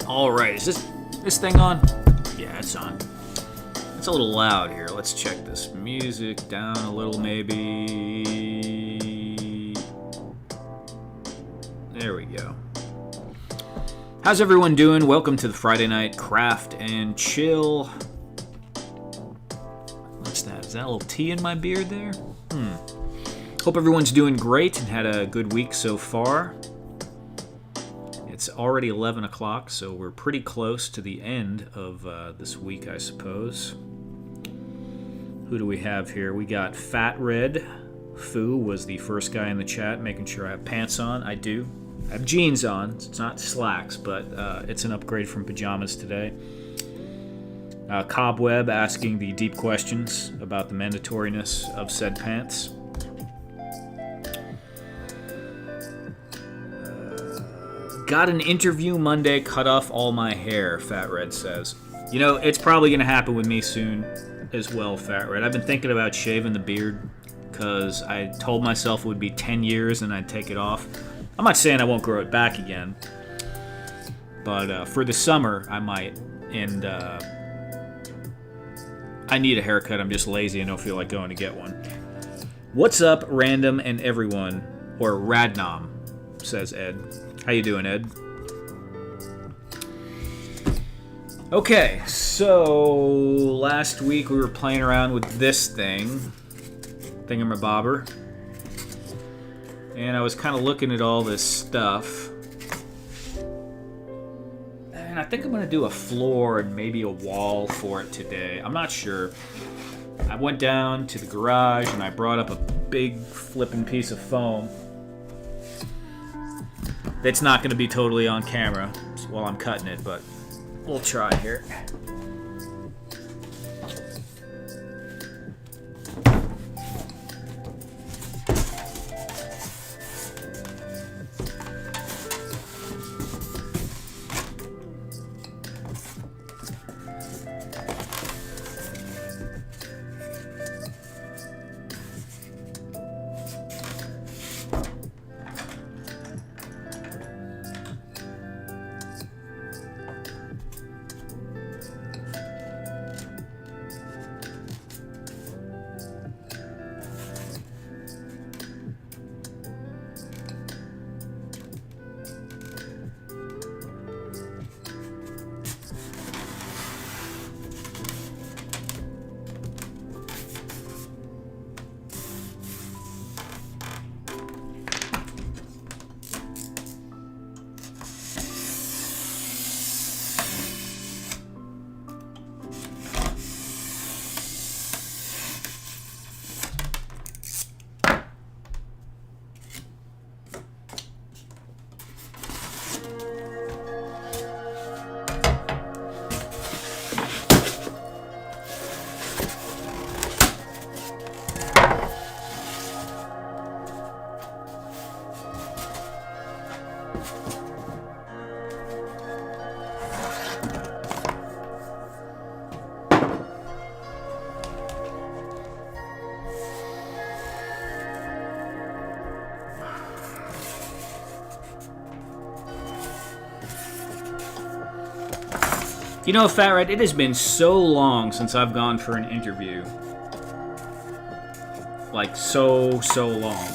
Alright, is this thing on? Yeah, it's on. It's a little loud here. Let's check this music down a little, maybe. There we go. How's everyone doing? Welcome to the Friday Night Craft and Chill. What's that? Is that a little tea in my beard there? Hope everyone's doing great and had a good week so far. It's already 11 o'clock, so we're pretty close to the end of this week, I suppose. Who do we have here? We got Fat Red. Foo was the first guy in the chat, making sure I have pants on. I do. I have jeans on. It's not slacks, but it's an upgrade from pajamas today. Cobweb asking the deep questions about the mandatoriness of said pants. Got an interview Monday, cut off all my hair, Fat Red says. You know, it's probably going to happen with me soon as well, Fat Red. I've been thinking about shaving the beard because I told myself it would be 10 years and I'd take it off. I'm not saying I won't grow it back again, but for the summer, I might. And I need a haircut. I'm just lazy and don't feel like going to get one. What's up, random and everyone? Or Radnom, says Ed. How you doing, Ed? Okay, so last week we were playing around with this thingamabobber, and I was kind of looking at all this stuff, and I think I'm going to do a floor and maybe a wall for it today. I'm not sure. I went down to the garage and I brought up a big flipping piece of foam. It's not going to be totally on camera while I'm cutting it, but we'll try here. You know, Fat Red, it has been so long since I've gone for an interview. Like, so long.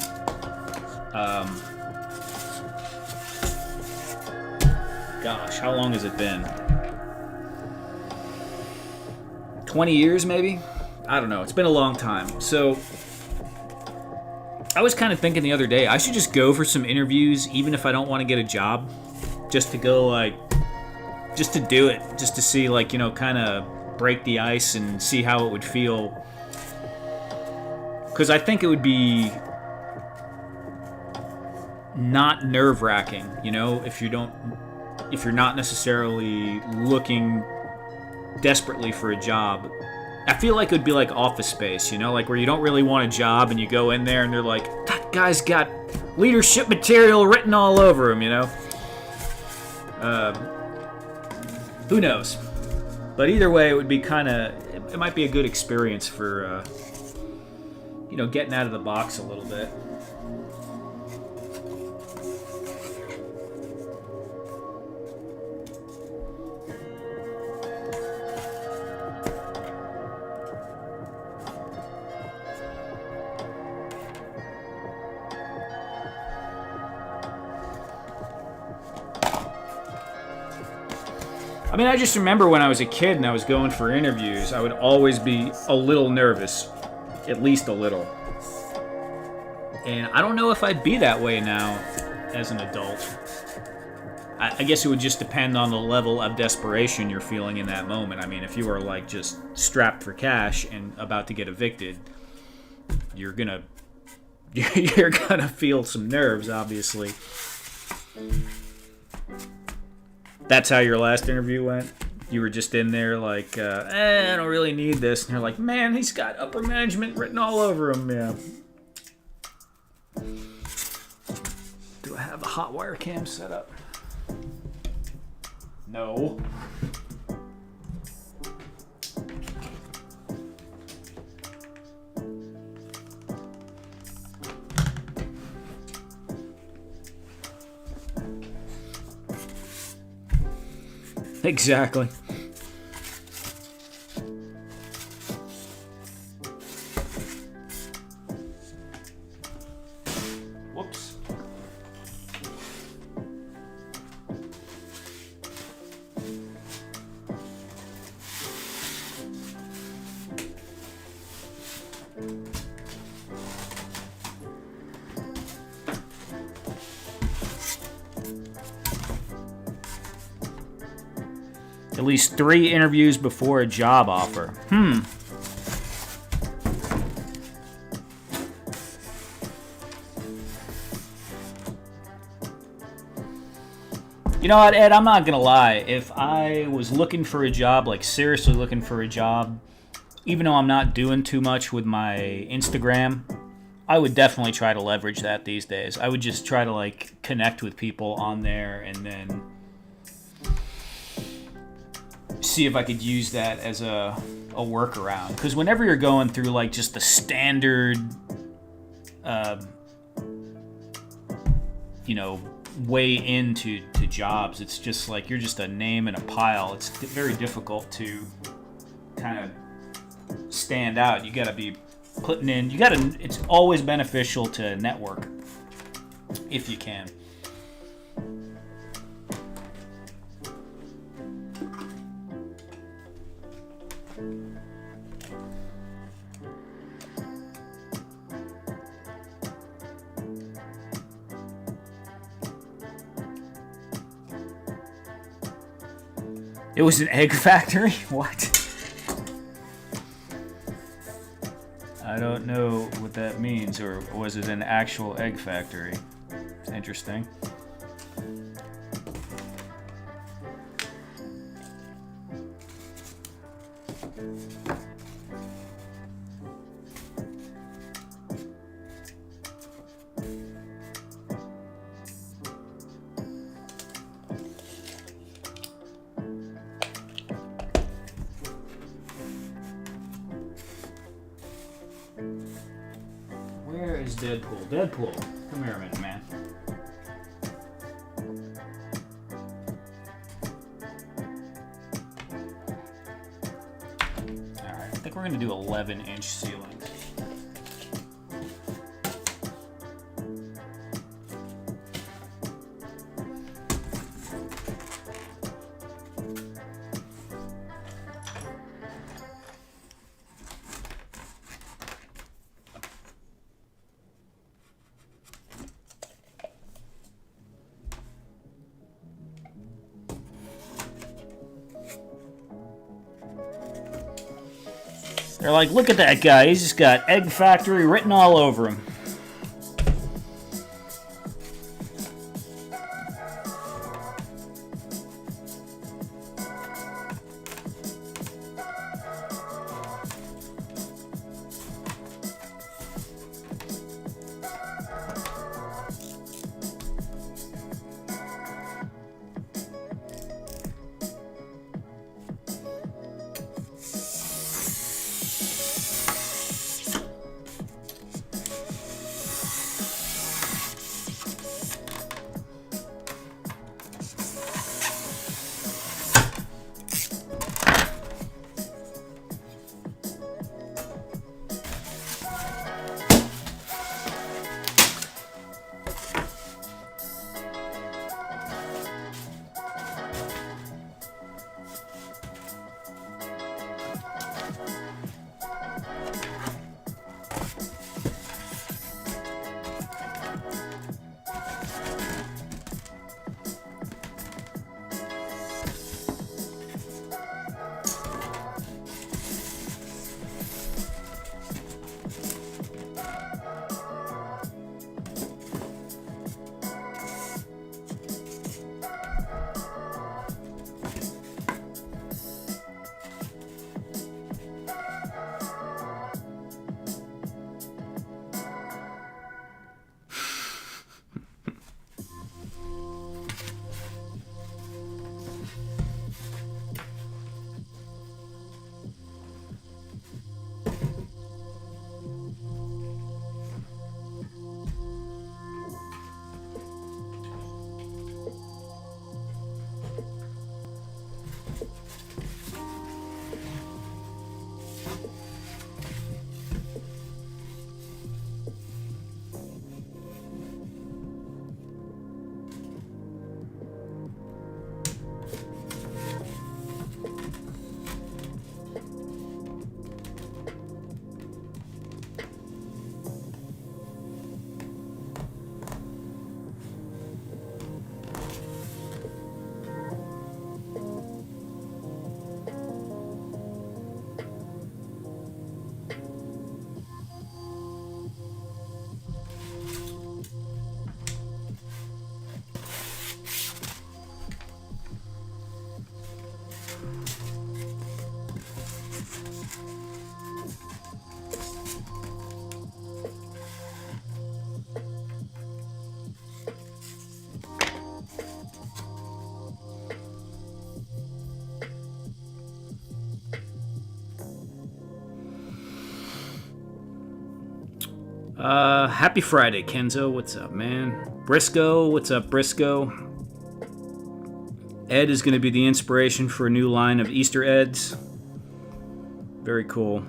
Gosh, how long has it been? 20 years, maybe? I don't know. It's been a long time. So, I was kind of thinking the other day, I should just go for some interviews, even if I don't want to get a job. Just to go, like... just to do it, just to see, like, you know, kind of break the ice and see how it would feel. Because I think it would be not nerve-wracking, you know, if you're not necessarily looking desperately for a job. I feel like it would be like Office Space, you know, like where you don't really want a job and you go in there and they're like, that guy's got leadership material written all over him, you know. Who knows? But either way, it would be kind of... it might be a good experience for, you know, getting out of the box a little bit. I mean, I just remember when I was a kid and I was going for interviews, I would always be a little nervous, at least a little. And I don't know if I'd be that way now as an adult. I guess it would just depend on the level of desperation you're feeling in that moment. I mean, if you are like just strapped for cash and about to get evicted, you're gonna feel some nerves, obviously. That's how your last interview went? You were just in there like, I don't really need this. And you're like, man, he's got upper management written all over him. Yeah. Do I have a hot wire cam set up? No. Exactly. Whoops. At least 3 interviews before a job offer. You know what, Ed, I'm not gonna lie. If I was looking for a job, like seriously looking for a job, even though I'm not doing too much with my Instagram, I would definitely try to leverage that these days. I would just try to like connect with people on there and then see if I could use that as a workaround. Because whenever you're going through like just the standard, way into jobs, it's just like you're just a name in a pile. It's very difficult to kind of stand out. You got to be putting in. It's always beneficial to network if you can. It was an egg factory? What? I don't know what that means, or was it an actual egg factory? It's interesting. Where is Deadpool? Deadpool, come here a minute, man. Alright, I think we're going to do 11-inch ceilings. They're like, look at that guy. He's just got Egg Factory written all over him. Happy Friday, Kenzo. What's up, man? Briscoe, what's up, Briscoe? Ed is going to be the inspiration for a new line of Easter Eds. Very cool.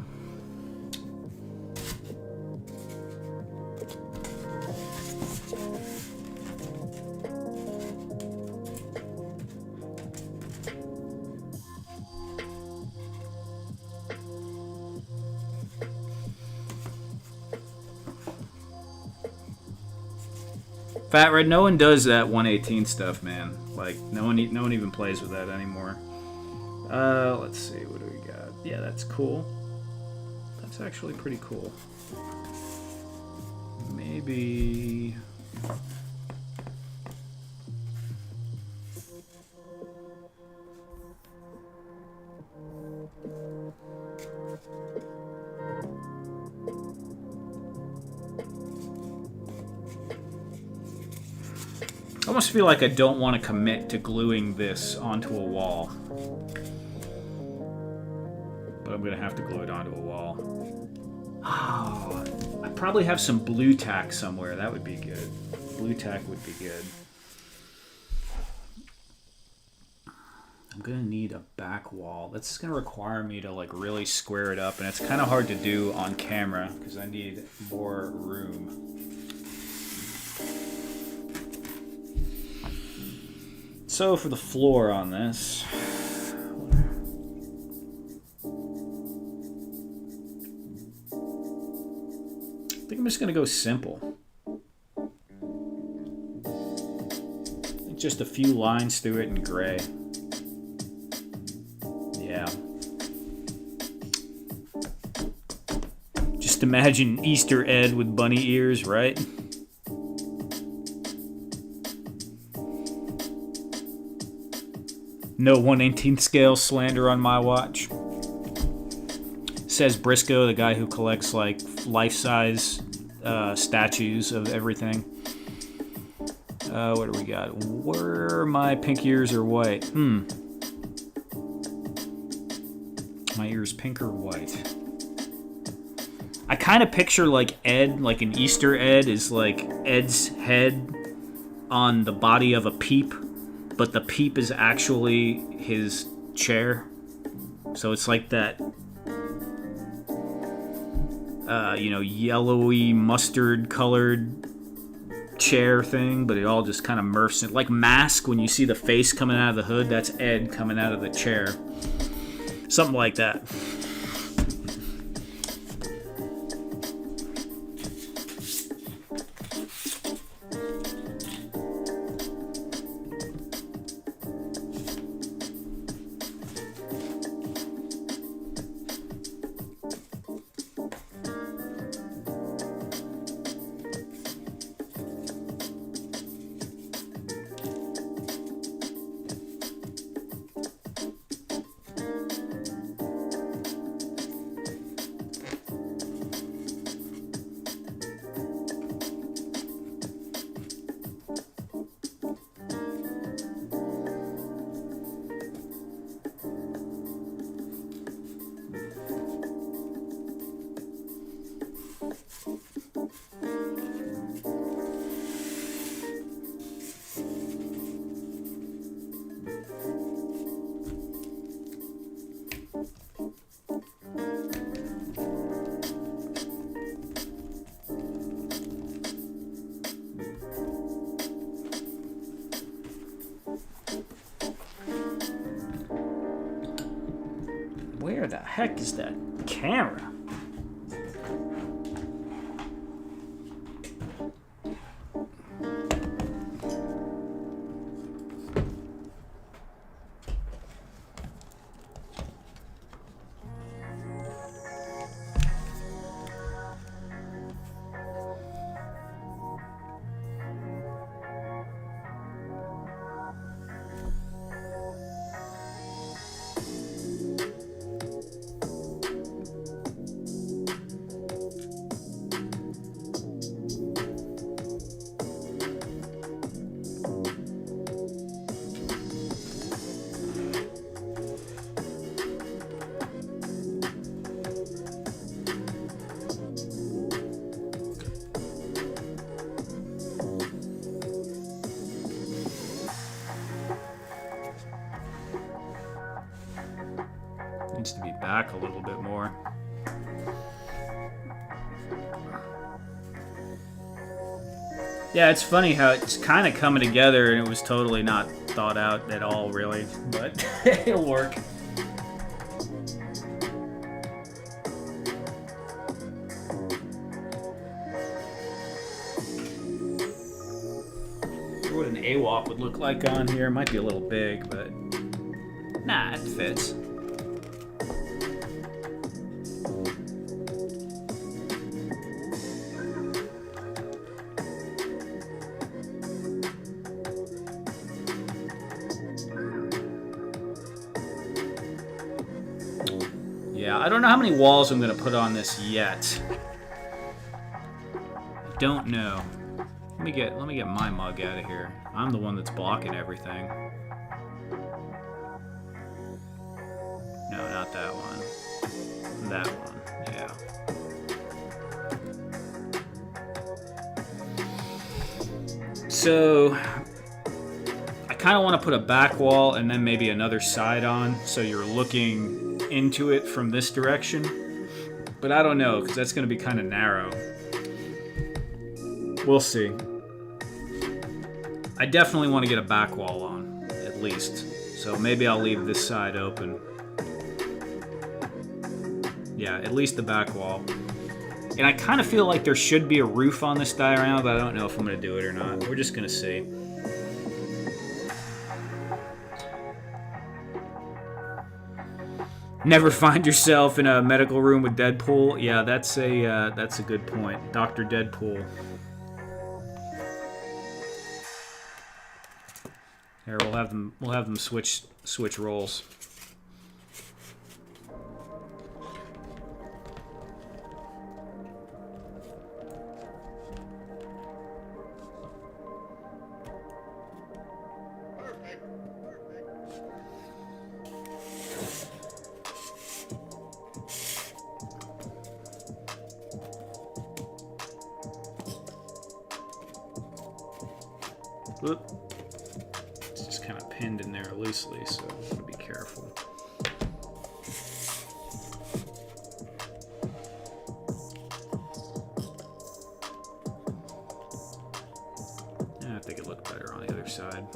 Fat Red, no one does that 118 stuff, man. Like, no one even plays with that anymore. Let's see, what do we got? Yeah, that's cool. That's actually pretty cool. Maybe... I almost feel like I don't want to commit to gluing this onto a wall. But I'm going to have to glue it onto a wall. Oh, I probably have some blue tack somewhere. That would be good. Blue tack would be good. I'm going to need a back wall. That's going to require me to like really square it up. And it's kind of hard to do on camera because I need more room. So for the floor on this, I think I'm just going to go simple. Just a few lines through it in gray. Yeah. Just imagine Easter Ed with bunny ears, right? No 1/18th scale slander on my watch. Says Briscoe, the guy who collects like life-size statues of everything. What do we got? Where my pink ears are white. My ears pink or white? I kind of picture like Ed, like an Easter Ed is like Ed's head on the body of a peep. But the peep is actually his chair. So it's like that, yellowy mustard colored chair thing, but it all just kind of mercs it. Like Mask, when you see the face coming out of the hood, that's Ed coming out of the chair. Something like that. Where the heck is that camera? Needs to be back a little bit more. Yeah, it's funny how it's kind of coming together and it was totally not thought out at all, really. But it'll work. What an AWOP would look like on here. Might be a little big, but nah, it fits. Yeah, I don't know how many walls I'm going to put on this yet. I don't know. Let me get my mug out of here. I'm the one that's blocking everything. No, not that one. That one, yeah. So I kind of want to put a back wall and then maybe another side on, so you're looking into it from this direction. But I don't know, because that's going to be kind of narrow. We'll see. I definitely want to get a back wall on, at least. So maybe I'll leave this side open. Yeah, at least the back wall. And I kind of feel like there should be a roof on this diorama, but I don't know if I'm going to do it or not. We're just going to see. Never find yourself in a medical room with Deadpool. Yeah, that's a good point. Dr. Deadpool. Here, we'll have them switch roles. Whoop. It's just kind of pinned in there loosely, so I'm gonna be careful. Yeah, I think it looked better on the other side.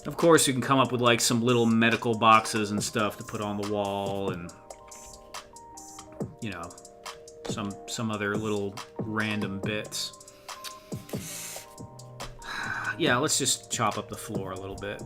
Of course, you can come up with like some little medical boxes and stuff to put on the wall, and you know, some other little random bits. Yeah, let's just chop up the floor a little bit.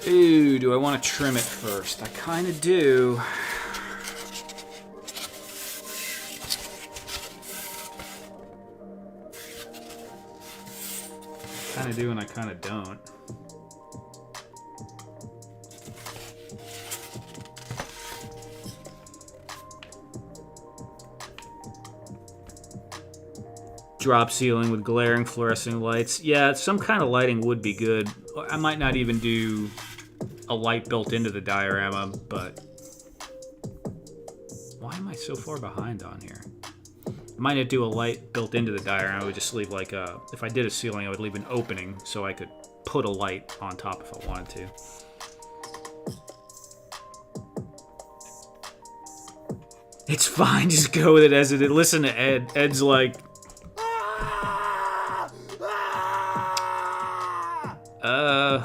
Ooh, do I want to trim it first? I kind of do. Kind of do and I kind of don't. Drop ceiling with glaring fluorescent lights. Yeah, some kind of lighting would be good. I might not even do a light built into the diorama, but why am I so far behind on here? I might not do a light built into the diorama. I would just leave like a, if I did a ceiling, I would leave an opening so I could put a light on top if I wanted to. It's fine, just go with it as it is. Listen to Ed. Ed's like,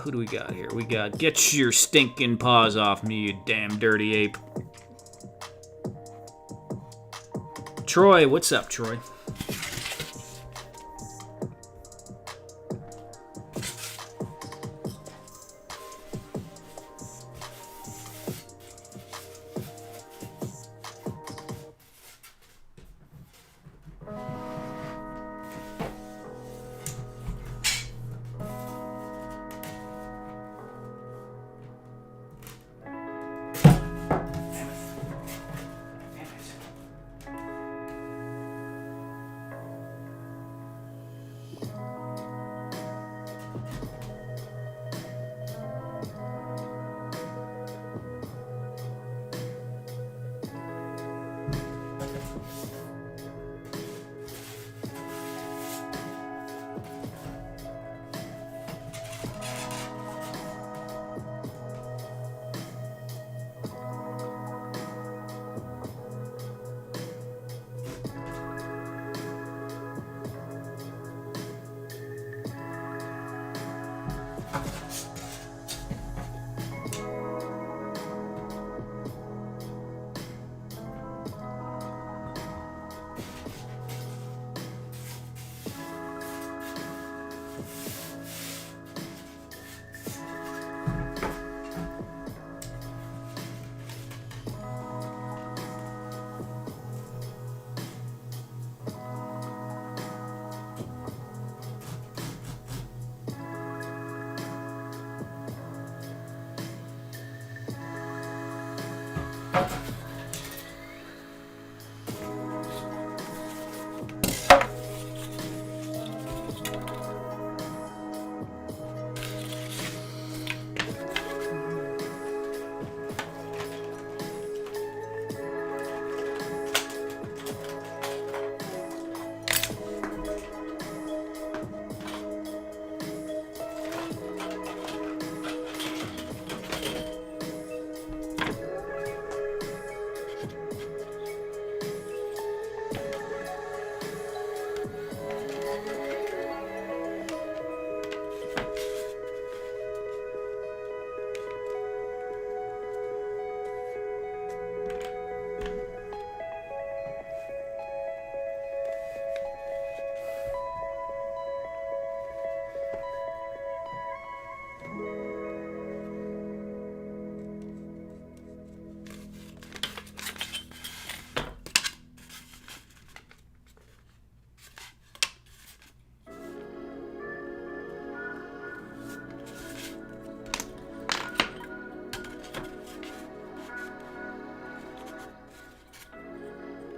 who do we got here? We got, get your stinking paws off me, you damn dirty ape. Troy, what's up, Troy?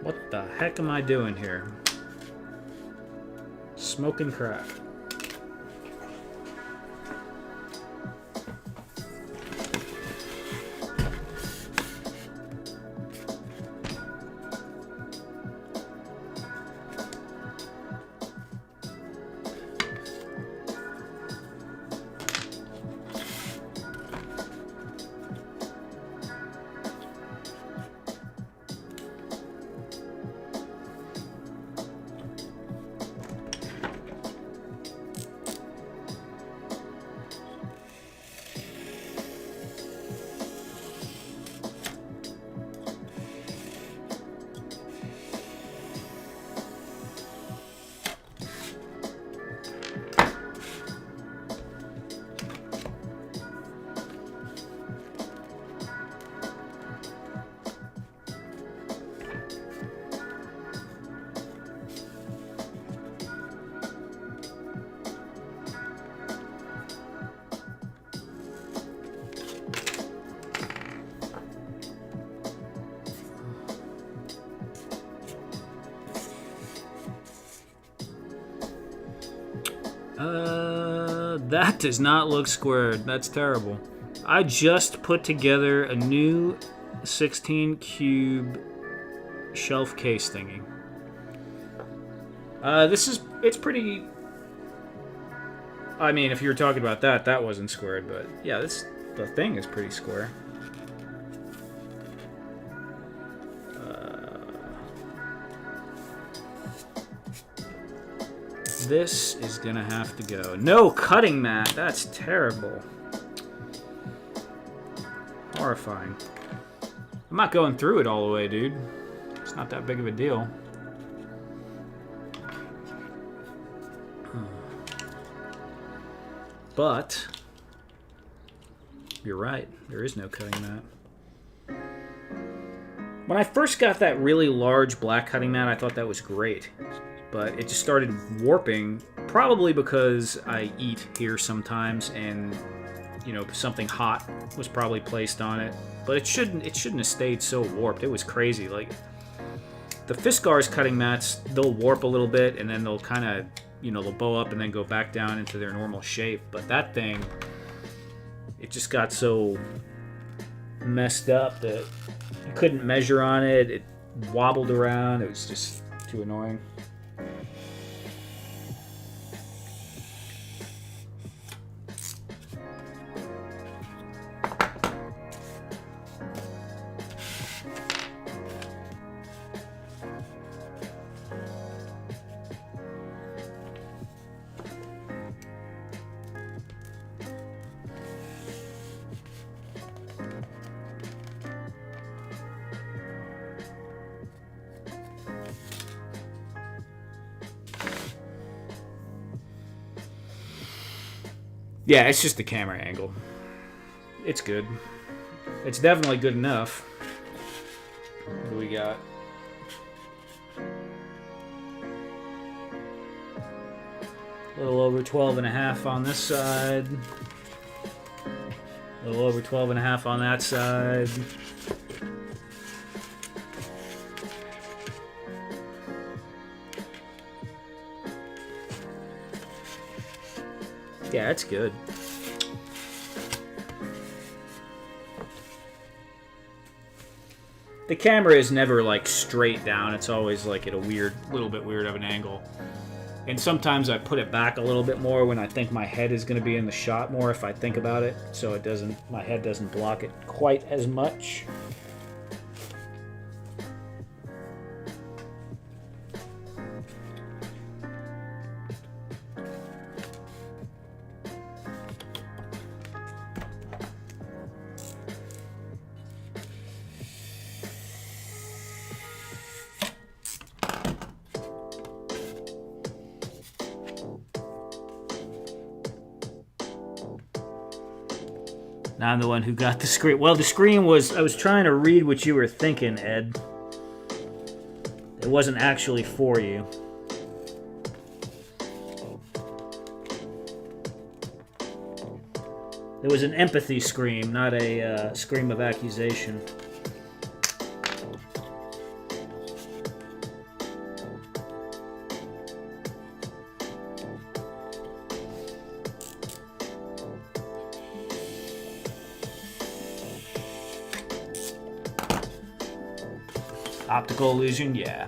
What the heck am I doing here? Smoking crack. That does not look squared. That's terrible. I just put together a new 16 cube shelf case thingy. It's pretty... I mean, if you were talking about that, that wasn't squared, but yeah, the thing is pretty square. This is gonna have to go. No cutting mat! That's terrible. Horrifying. I'm not going through it all the way, dude. It's not that big of a deal. But you're right. There is no cutting mat. When I first got that really large black cutting mat, I thought that was great. But it just started warping, probably because I eat here sometimes, and you know, something hot was probably placed on it. But it shouldn't have stayed so warped. It was crazy. Like the Fiskars cutting mats, they'll warp a little bit, and then they'll kind of, you know, they'll bow up and then go back down into their normal shape. But that thing, it just got so messed up that you couldn't measure on it. wobbled around. It was just too annoying. Yeah, it's just the camera angle. It's good. It's definitely good enough. What do we got? A little over 12.5 on this side. A little over 12.5 on that side. Yeah, it's good. The camera is never like straight down. It's always like at a little bit weird of an angle. And sometimes I put it back a little bit more when I think my head is going to be in the shot more if I think about it, so my head doesn't block it quite as much. Now I'm the one who got the screen. Well, the screen was... I was trying to read what you were thinking, Ed. It wasn't actually for you. It was an empathy scream, not a scream of accusation. Optical illusion, yeah.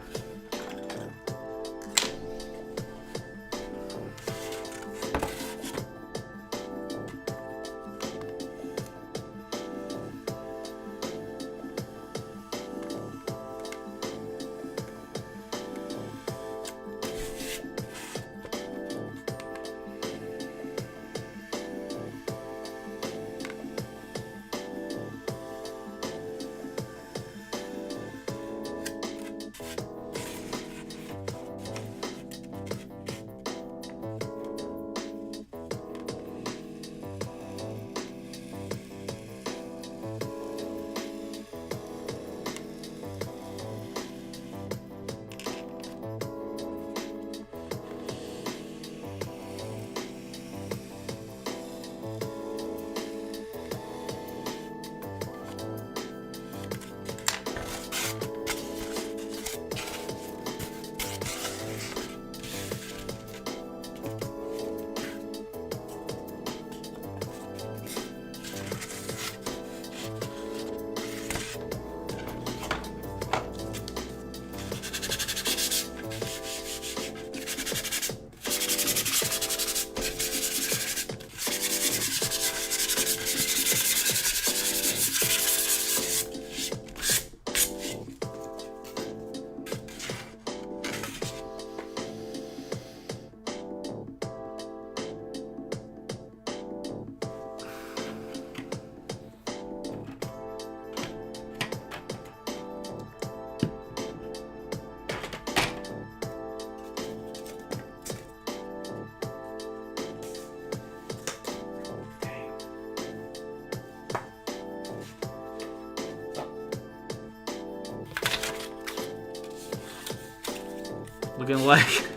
Looking like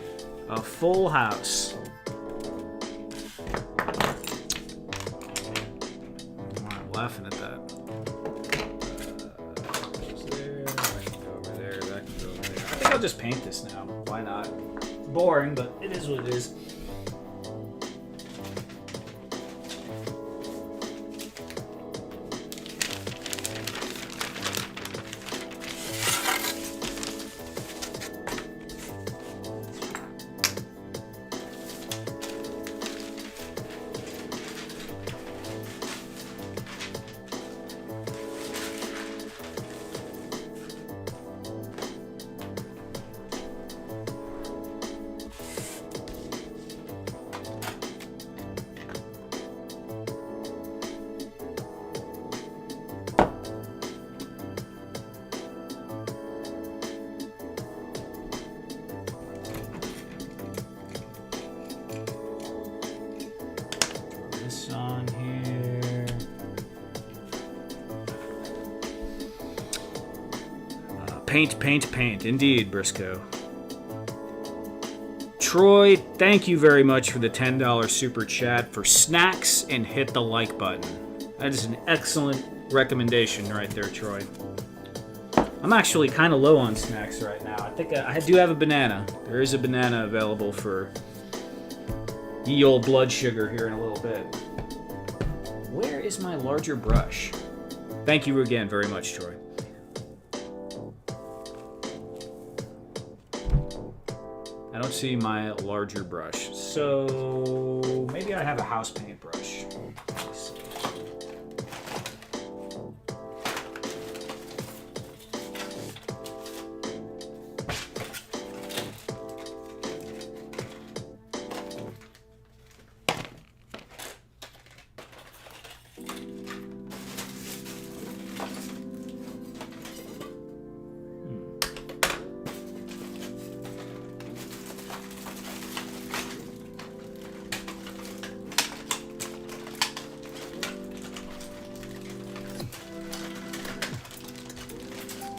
a full house. I'm laughing at that. There, I can go over there, that can go over there. I think I'll just paint this now. Why not? Boring, but it is what it is. Paint, paint, paint. Indeed, Briscoe. Troy, thank you very much for the $10 super chat for snacks and hit the like button. That is an excellent recommendation right there, Troy. I'm actually kind of low on snacks right now. I think I do have a banana. There is a banana available for ye old blood sugar here in a little bit. Where is my larger brush? Thank you again very much, Troy. I don't see my larger brush, so maybe I have a house paint brush. Let's see.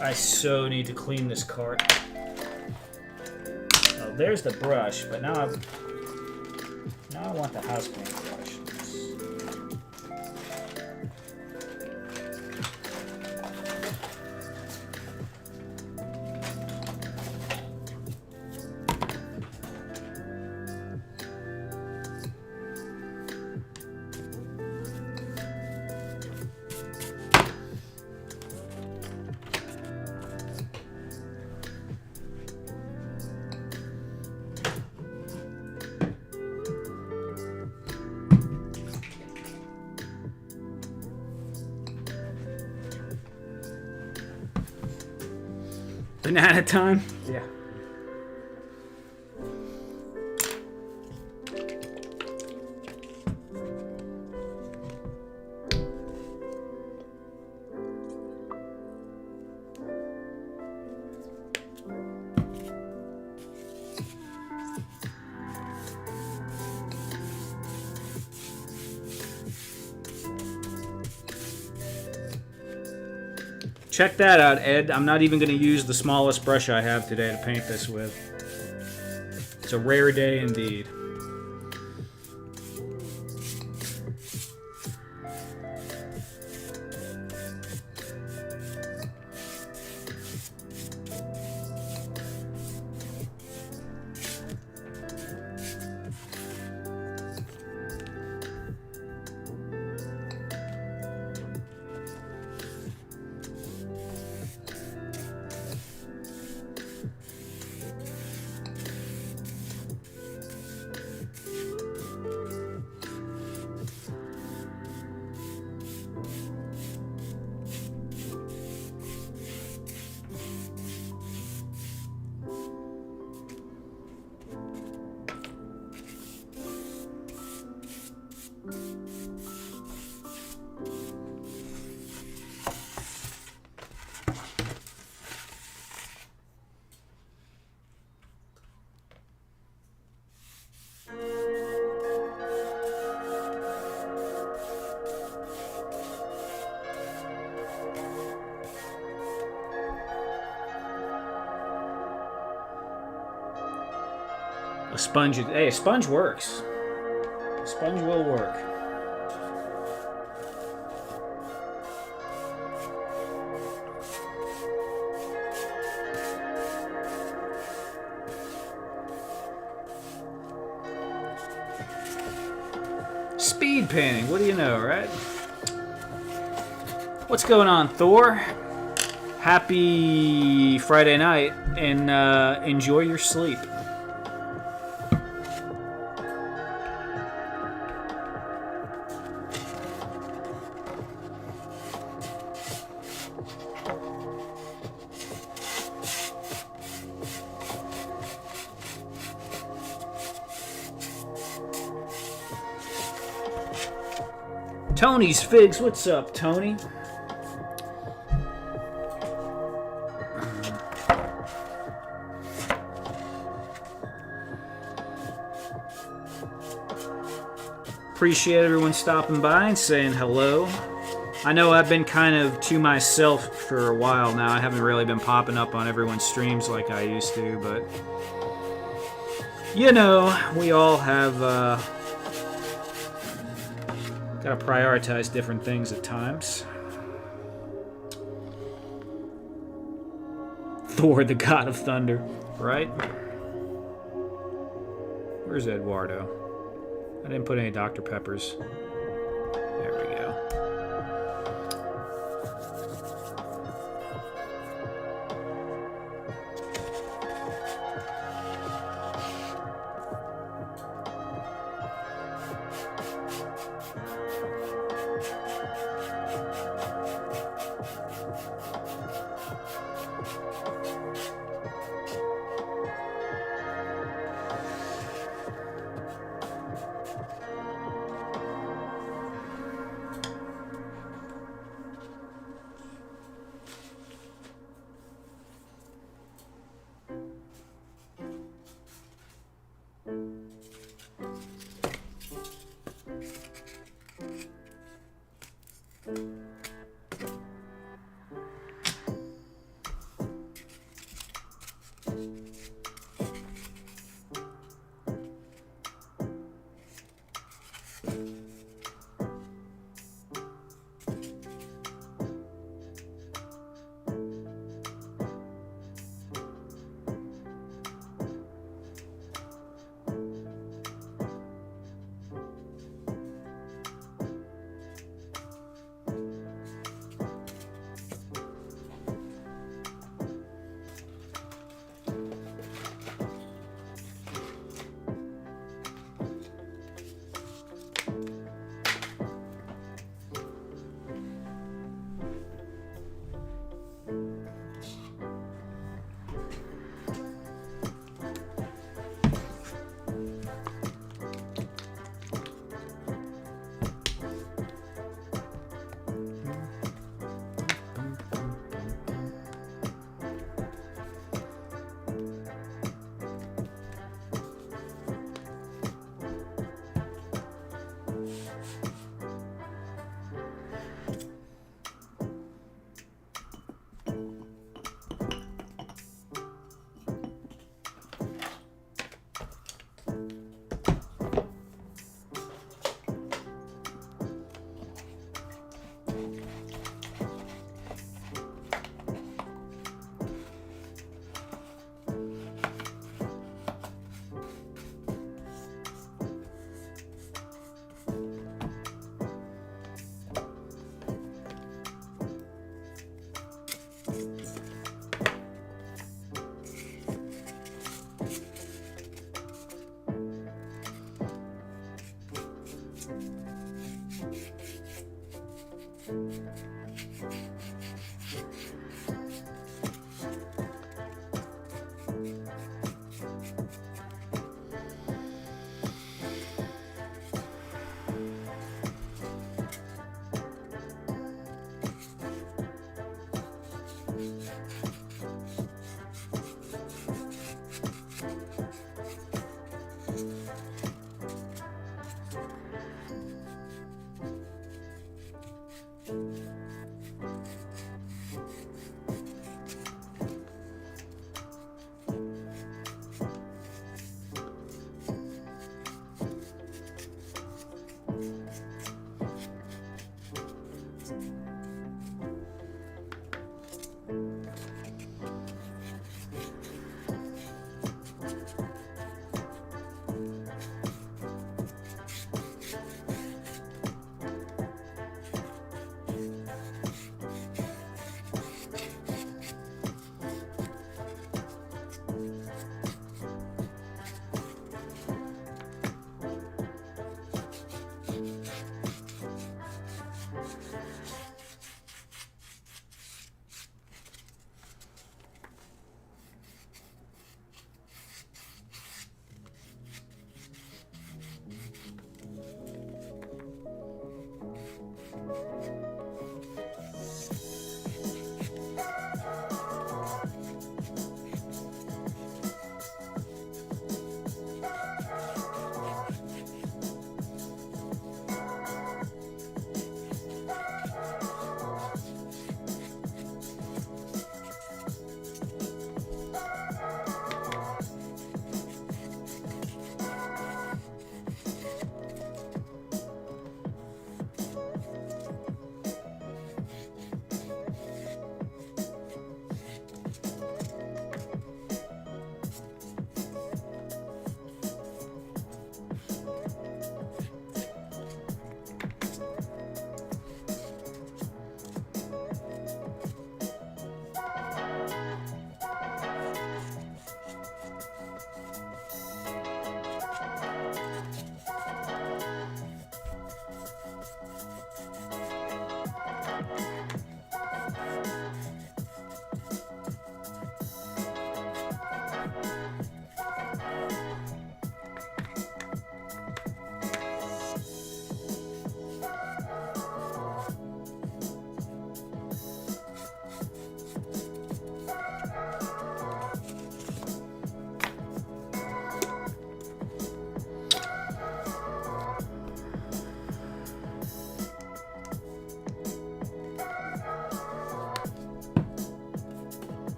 I so need to clean this cart. Oh, there's the brush, but now I want the house paint brush. Banana time? Yeah. Check that out, Ed. I'm not even going to use the smallest brush I have today to paint this with. It's a rare day indeed. A sponge, hey, a sponge works. A sponge will work. Speed painting, what do you know, right? What's going on, Thor? Happy Friday night, and enjoy your sleep. Tony's Figs, what's up, Tony? Appreciate everyone stopping by and saying hello. I know I've been kind of to myself for a while now. I haven't really been popping up on everyone's streams like I used to, but you know, we all have got to prioritize different things at times. Thor, the God of Thunder, right? Where's Eduardo? I didn't put any Dr. Peppers. There we go.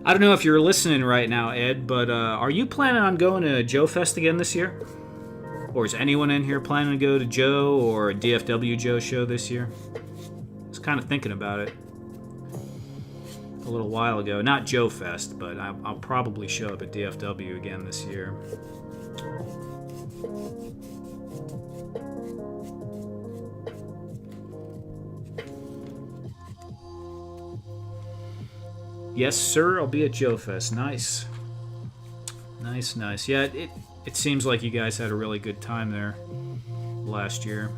I don't know if you're listening right now, Ed, but are you planning on going to Joe Fest again this year? Or is anyone in here planning to go to Joe or a DFW Joe show this year? I was kind of thinking about it a little while ago. Not Joe Fest, but I'll probably show up at DFW again this year. Yes, sir, I'll be at Joe Fest. Nice. Nice, nice. Yeah, it seems like you guys had a really good time there last year.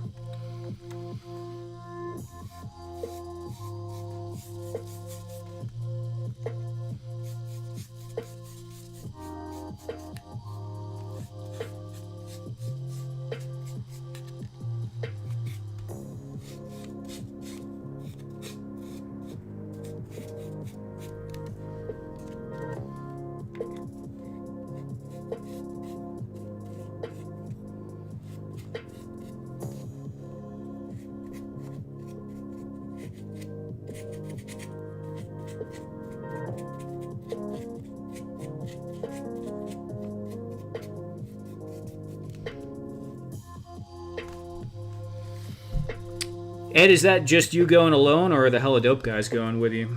Ed, is that just you going alone, or are the Helladope guys going with you?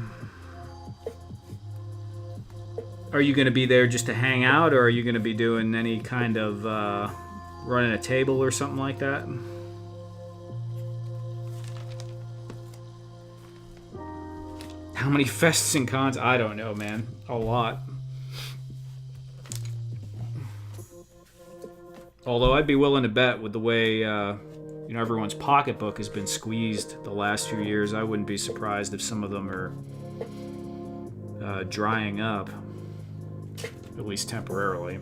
Are you going to be there just to hang out, or are you going to be doing any kind of running a table or something like that? How many fests and cons? I don't know, man. A lot. Although I'd be willing to bet with the way everyone's pocketbook has been squeezed the last few years, I wouldn't be surprised if some of them are drying up, at least temporarily.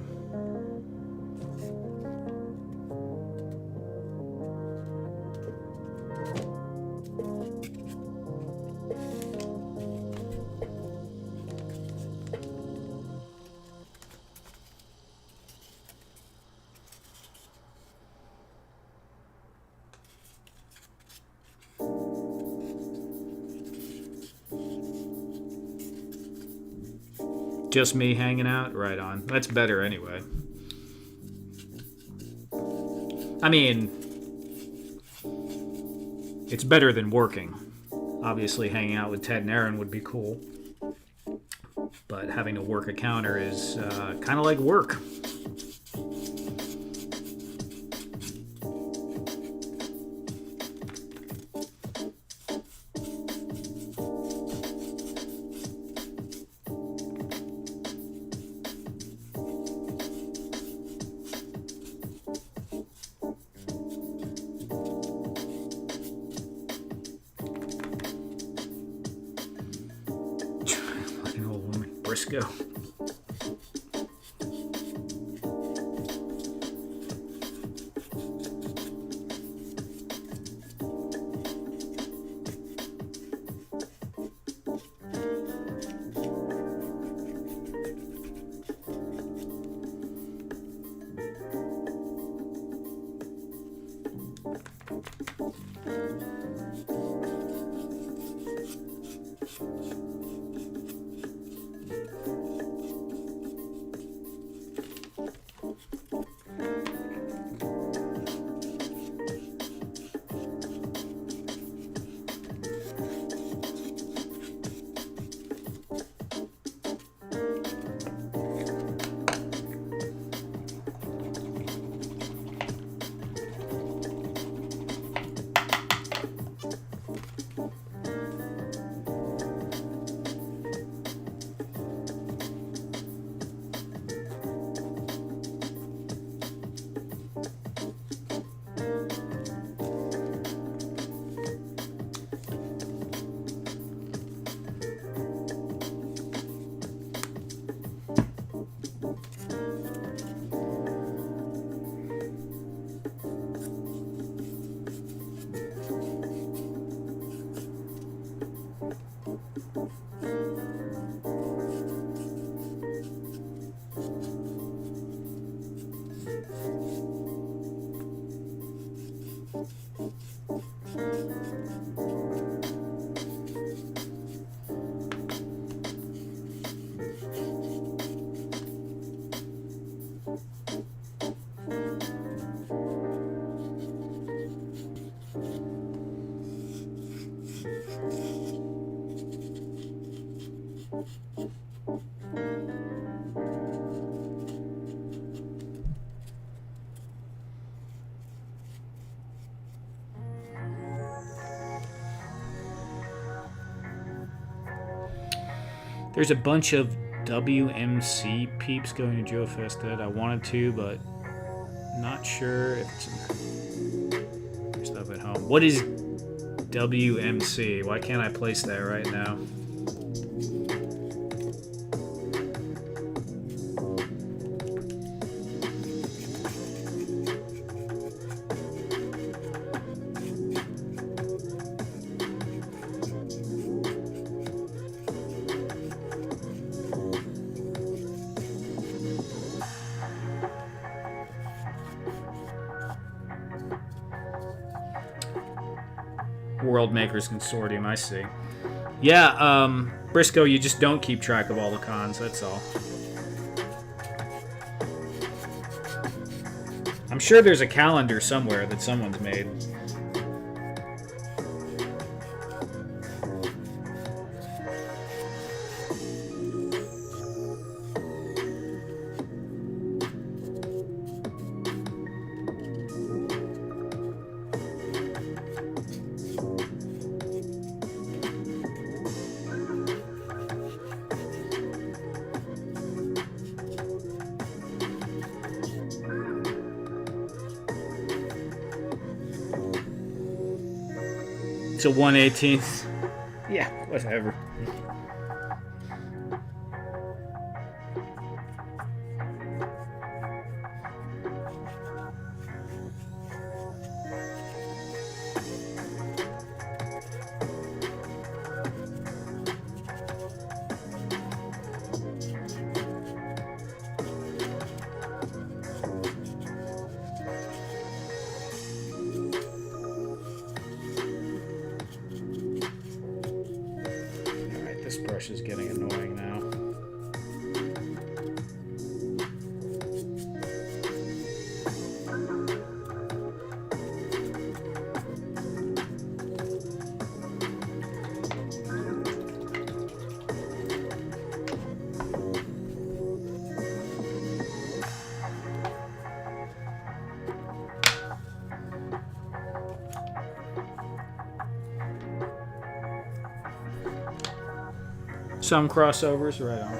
Just me hanging out? Right on. That's better anyway. I mean, it's better than working. Obviously, hanging out with Ted and Aaron would be cool. But having to work a counter is kind of like work. Briscoe. There's a bunch of WMC peeps going to Joe Fest Ed. I wanted to, but not sure if it's stuff at home. What is WMC? Why can't I place that right now? World Makers Consortium, I see. Yeah, Briscoe, you just don't keep track of all the cons, that's all. I'm sure there's a calendar somewhere that someone's made. It's a 1/18. Yeah, whatever. This brush is getting annoying now. Some crossovers, right on.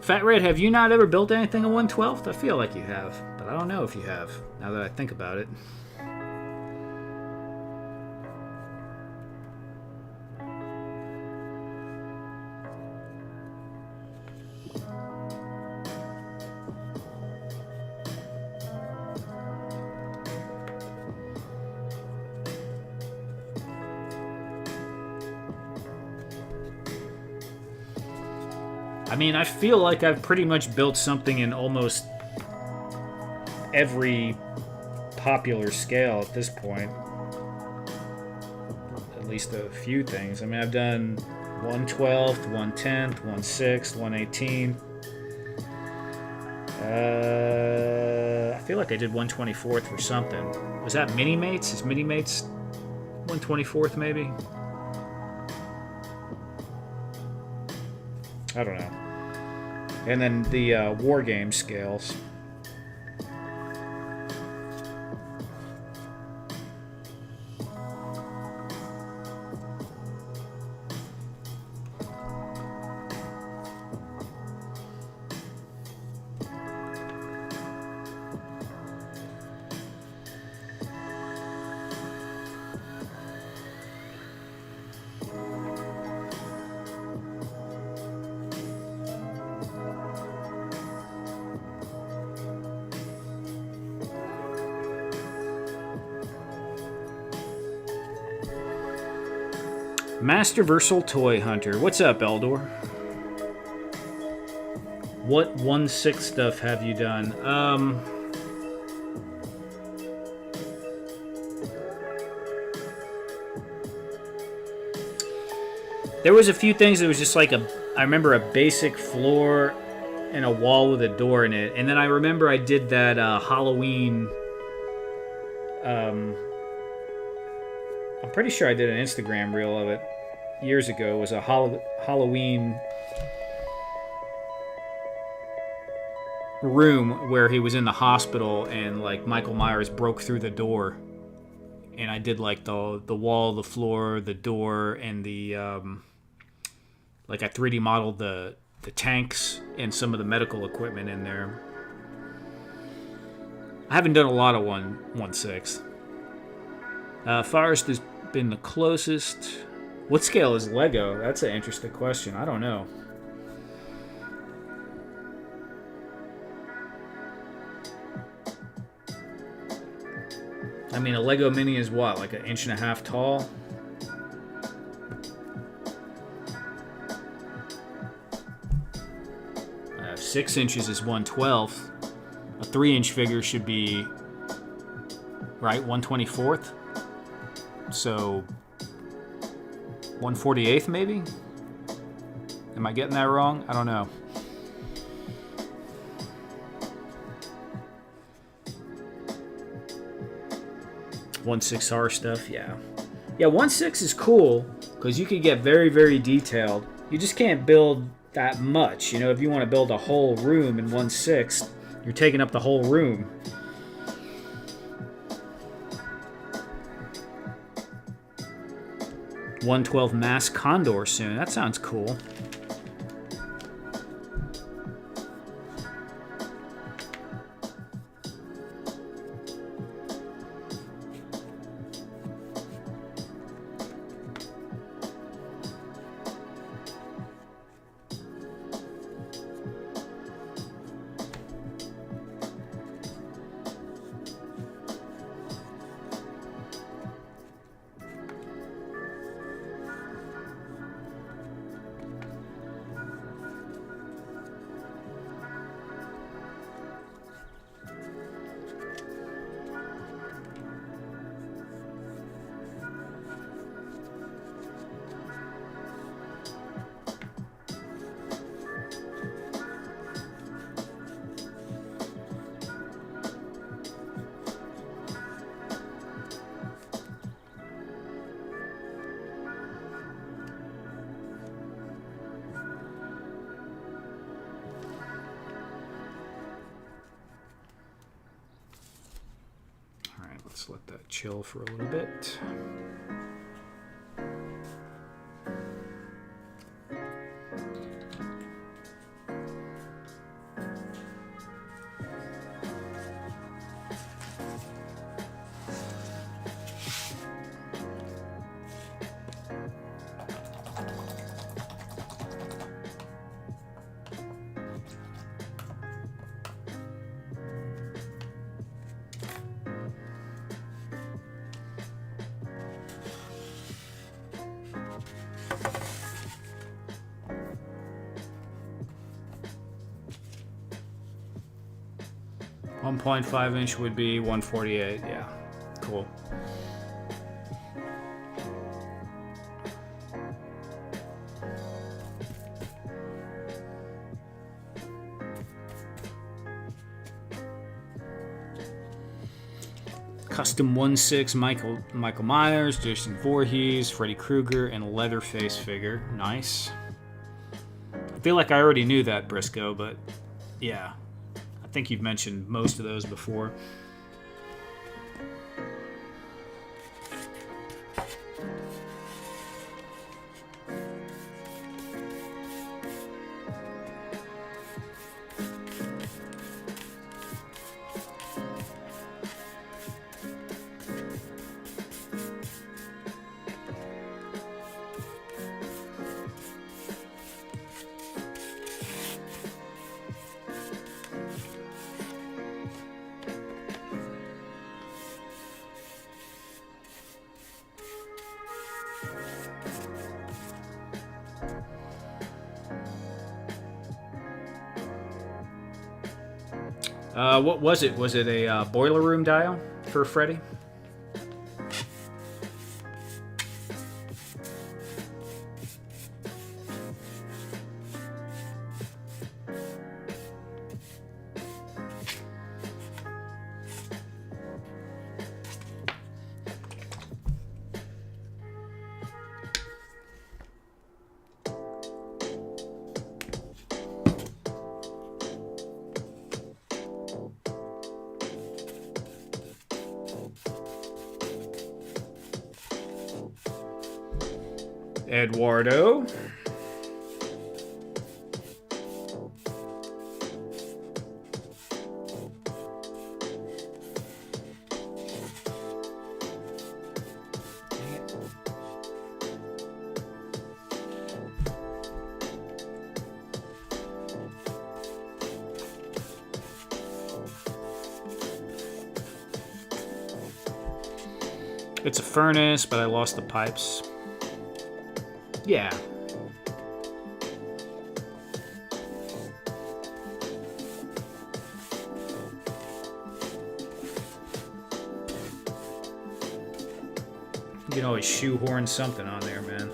Fat Red, have you not ever built anything in 1/12? I feel like you have, but I don't know if you have, now that I think about it. I mean, I feel like I've pretty much built something in almost every popular scale at this point. At least a few things. I mean, I've done 1/12, 1/10, 1/6, 1/18. I feel like I did 1/24 or something. Was that Mini-Mates? Is Mini-Mates 1/24 maybe? I don't know. And then the war game scales. Masterversal Toy Hunter. What's up, Eldor? What 1/6 stuff have you done? There was a few things that was just like I remember a basic floor and a wall with a door in it. And then I remember I did that Halloween... I'm pretty sure I did an Instagram reel of it years ago. It was a Halloween room where he was in the hospital and like Michael Myers broke through the door, and I did like the wall, the floor, the door, and the like I 3D modeled the tanks and some of the medical equipment in there. I haven't done a lot of 1/6. Forest has been the closest. What scale is Lego? That's an interesting question. I don't know. I mean, a Lego Mini is what, like 1.5 inches tall? I have 6 inches is 1/12. A 3-inch figure should be, right, 1/24. So 1/48 maybe? Am I getting that wrong? I don't know. One 1/6R stuff, yeah. Yeah, 1/6 is cool because you can get very, very detailed. You just can't build that much. You know, if you want to build a whole room in 1/6, you're taking up the whole room. $112 Mass Condor soon. That sounds cool. Let's let that chill for a little bit. 1.5 inch would be 148. Yeah, cool. Custom 1/6 Michael Myers, Jason Voorhees, Freddy Krueger, and Leatherface figure. Nice. I feel like I already knew that, Briscoe, but yeah, I think you've mentioned most of those before. What was it? Was it a boiler room dial for Freddy? Eduardo. It's a furnace, but I lost the pipes. Yeah. You can always shoehorn something on there, man.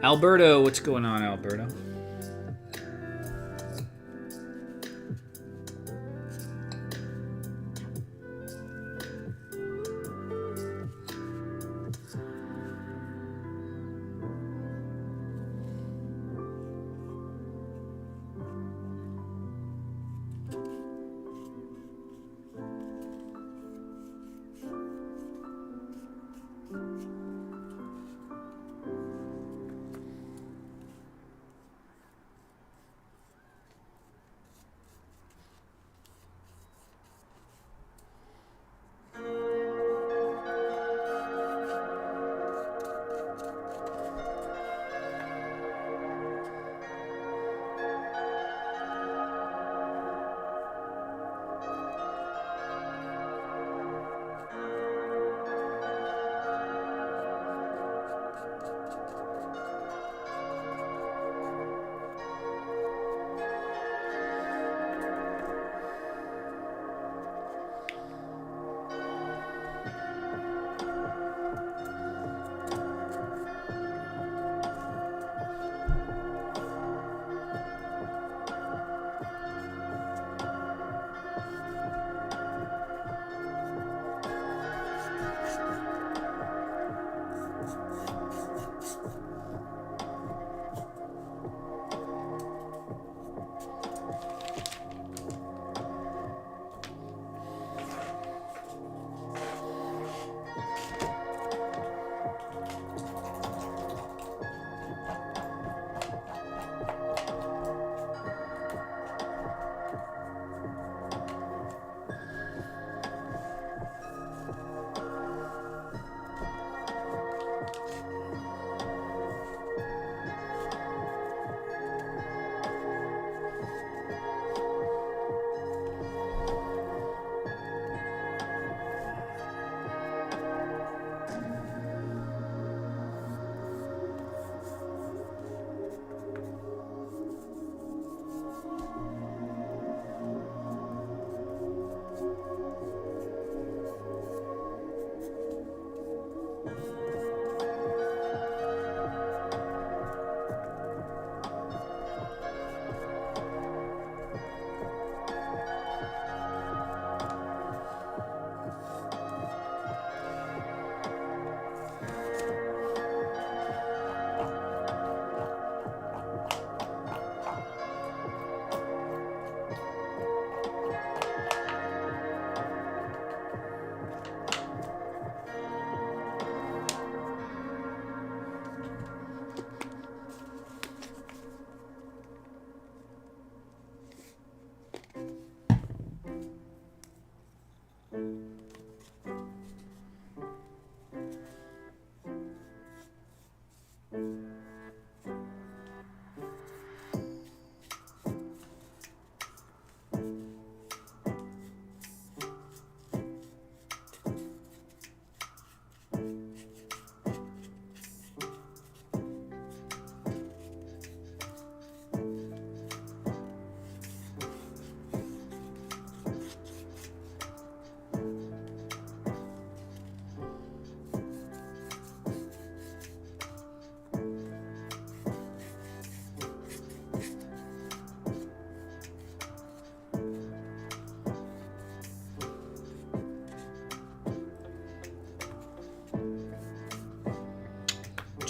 Alberto, what's going on, Alberto?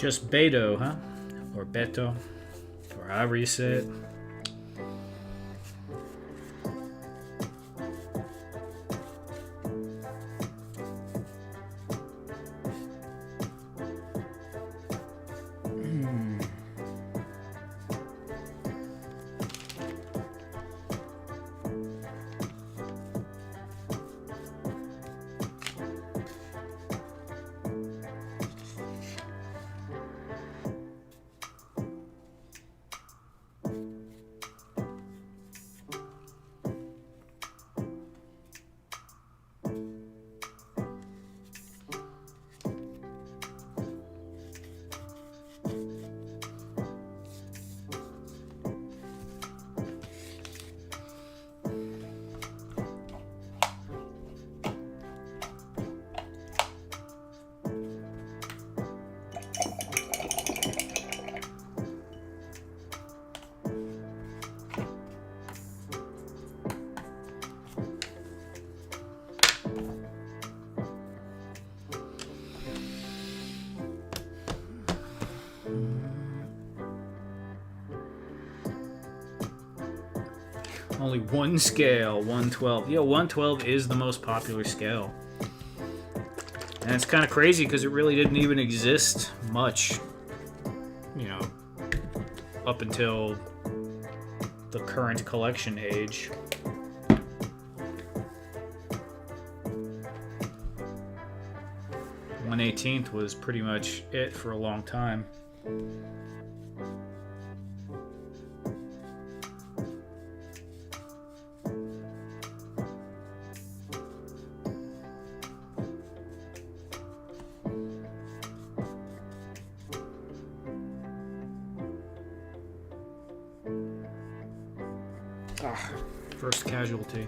Just Beto, huh? Or Beto, or however you say it. Only one scale, 112. Yeah, 112 is the most popular scale. And it's kind of crazy because it really didn't even exist much, you know, up until the current collection age. 1/18 was pretty much it for a long time. First casualty.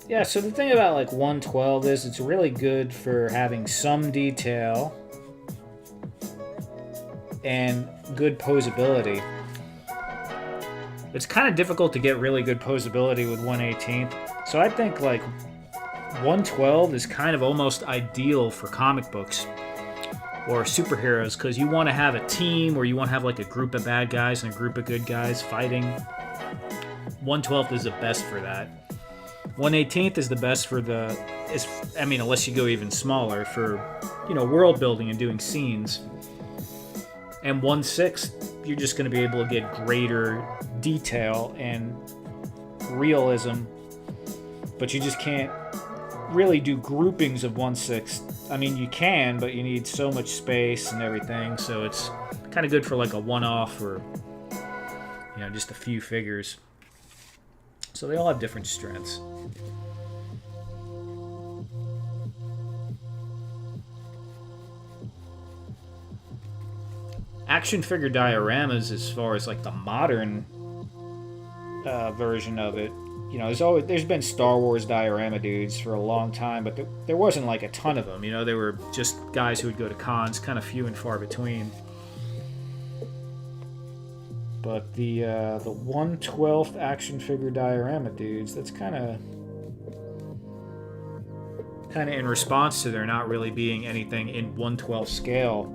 Yeah, so the thing about like 112 is it's really good for having some detail and good posability. It's kind of difficult to get really good posability with 1/18. So I think like 112 is kind of almost ideal for comic books or superheroes because you want to have a team or you want to have like a group of bad guys and a group of good guys fighting. 112 is the best for that. 1/18 is the best for the, I mean, unless you go even smaller for, you know, world building and doing scenes. And 1/6, you're just going to be able to get greater detail and realism, but you just can't really do groupings of 1/6. I mean, you can, but you need so much space and everything, so it's kind of good for like a one-off or, you know, just a few figures. So they all have different strengths. Action figure dioramas, as far as like the modern version of it, you know, there's been Star Wars diorama dudes for a long time, but there wasn't like a ton of them. You know, they were just guys who would go to cons, kind of few and far between. But the 1/12 action figure diorama dudes, that's kind of in response to there not really being anything in 1/12 scale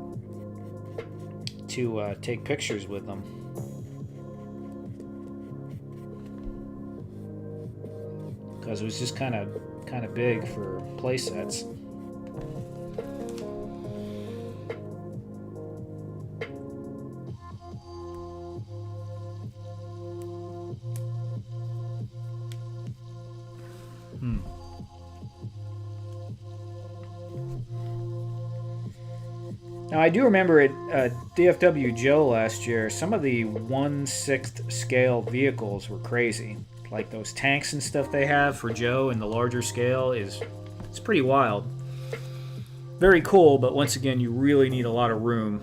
to take pictures with them. Because it was just kind of big for play sets. Now, I do remember at DFW Joe last year, some of the 1/6 scale vehicles were crazy. Like those tanks and stuff they have for Joe in the larger scale it's pretty wild. Very cool, but once again, you really need a lot of room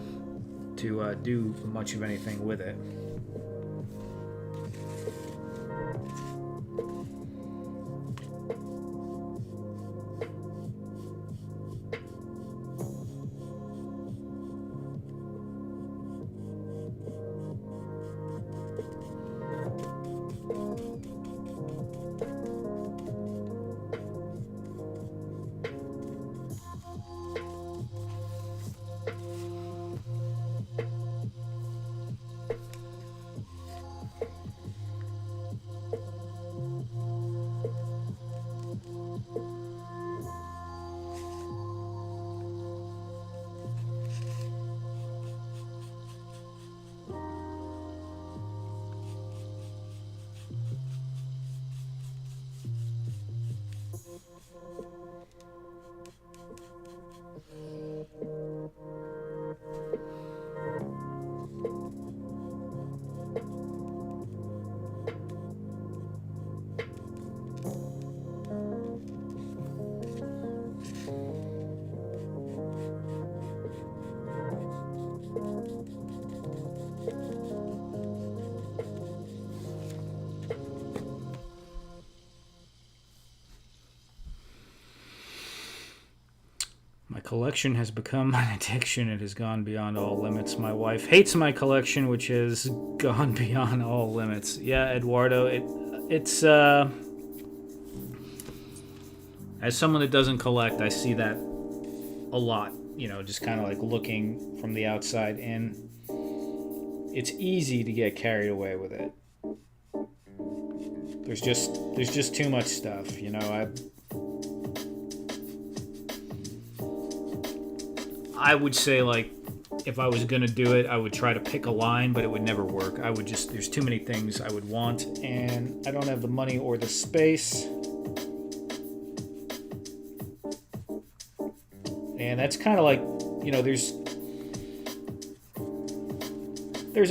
to do much of anything with it. My collection has become an addiction. It has gone beyond all limits. My wife hates my collection, which has gone beyond all limits. Yeah, Eduardo, it's as someone that doesn't collect, I see that a lot. You know, just kind of like looking from the outside in. It's easy to get carried away with it. There's just too much stuff, you know. I would say, like, if I was gonna do it, I would try to pick a line, but it would never work. There's too many things I would want, and I don't have the money or the space. And that's kind of like, you know, there's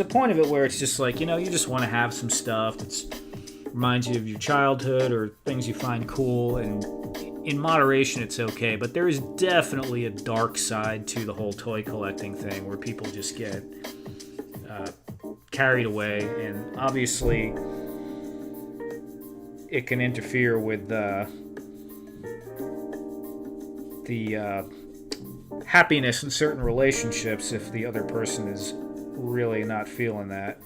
a point of it where it's just like, you know, you just want to have some stuff that reminds you of your childhood or things you find cool, and in moderation it's okay, but there is definitely a dark side to the whole toy collecting thing where people just get carried away, and obviously it can interfere with the happiness in certain relationships if the other person is really not feeling that.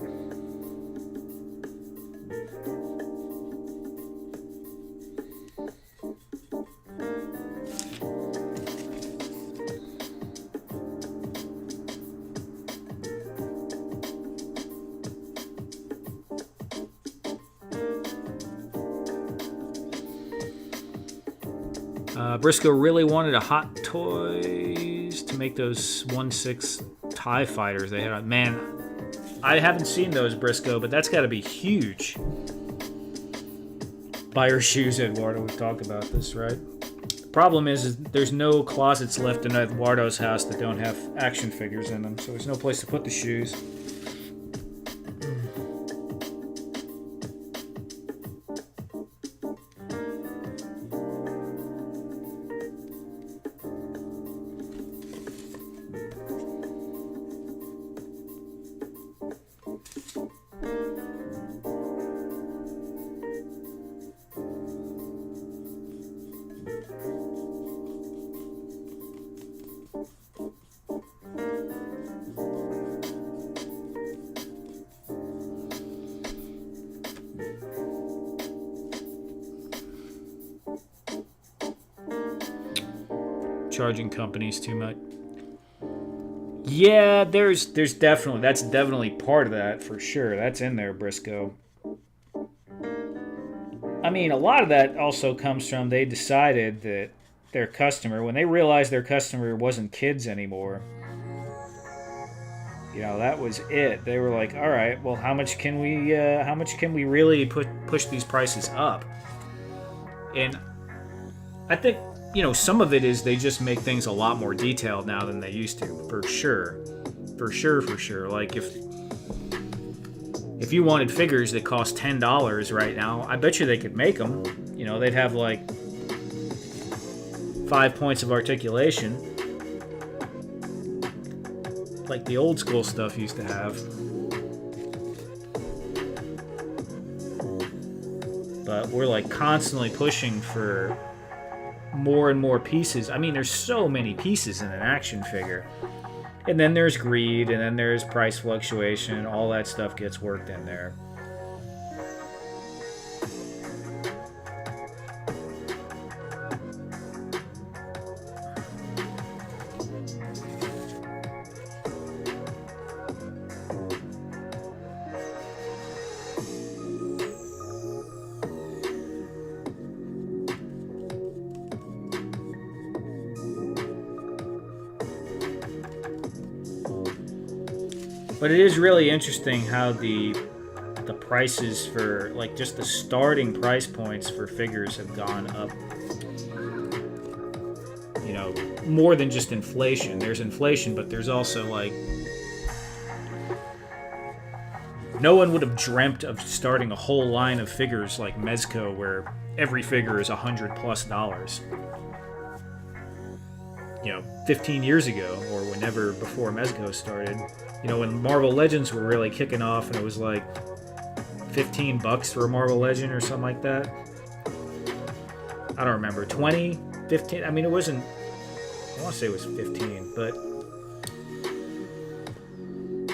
Briscoe really wanted a Hot Toys to make those 1/6 TIE fighters they had. Man, I haven't seen those, Briscoe, but that's got to be huge. Buy your shoes, Eduardo. We've talked about this, right? The problem is there's no closets left in Eduardo's house that don't have action figures in them, so there's no place to put the shoes. Charging companies too much. Yeah, that's definitely part of that for sure. That's in there, Briscoe. I mean, a lot of that also comes from they decided that their customer, when they realized their customer wasn't kids anymore, you know, that was it. They were like, all right, well, how much can we really push these prices up? And I think, you know, some of it is they just make things a lot more detailed now than they used to, for sure. Like if you wanted figures that cost $10 right now, I bet you they could make them. You know, they'd have like 5 points of articulation, like the old school stuff used to have. But we're like constantly pushing for more and more pieces. I mean, there's so many pieces in an action figure. And then there's greed, and then there's price fluctuation. All that stuff gets worked in there. But it is really interesting how the prices for, like, just the starting price points for figures have gone up. You know, more than just inflation. There's inflation, but there's also, like, no one would have dreamt of starting a whole line of figures like Mezco where every figure is $100+. You know, 15 years ago, or whenever before Mezco started. You know, when Marvel Legends were really kicking off, and it was like $15 for a Marvel Legend or something like that. I don't remember, 20, 15. I mean, it wasn't I want to say it was 15, but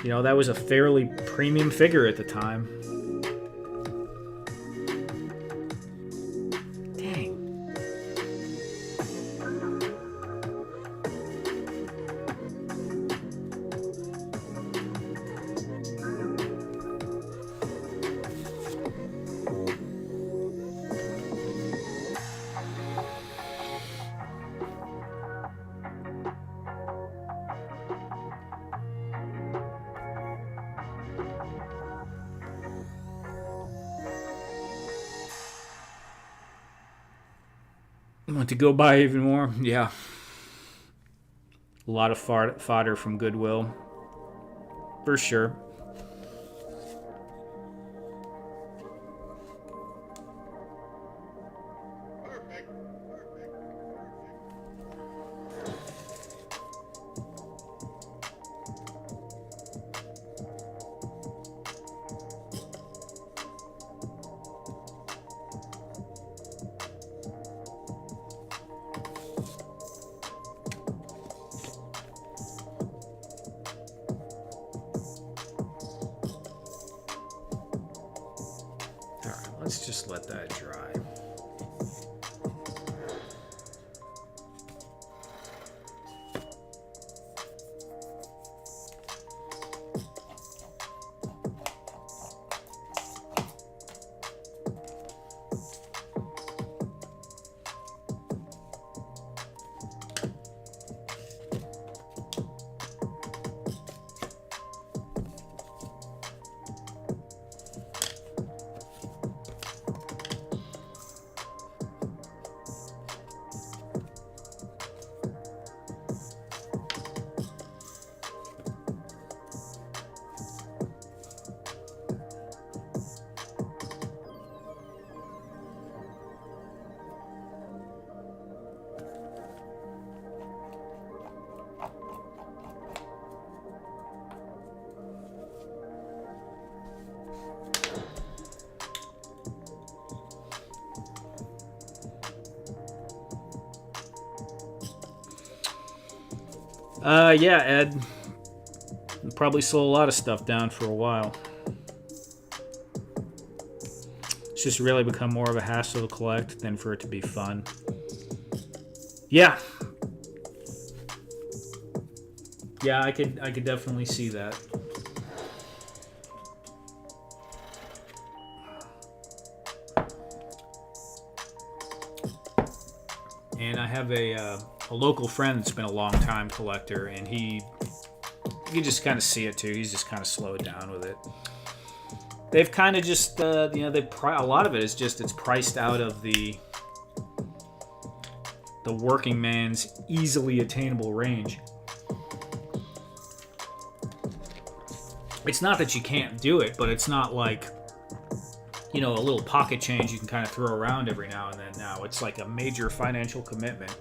you know, that was a fairly premium figure at the time. Dang. Want to go buy even more? Yeah. A lot of fodder from Goodwill. For sure. Let's just let that dry. Yeah, Ed. Probably slow a lot of stuff down for a while. It's just really become more of a hassle to collect than for it to be fun. Yeah. Yeah, I could definitely see that. And I have a local friend that's been a long time collector, and you can just kind of see it too. He's just kind of slowed down with it. They've kind of just, a lot of it is just it's priced out of the working man's easily attainable range. It's not that you can't do it, but it's not like, a little pocket change you can kind of throw around every now and then. Now it's like a major financial commitment.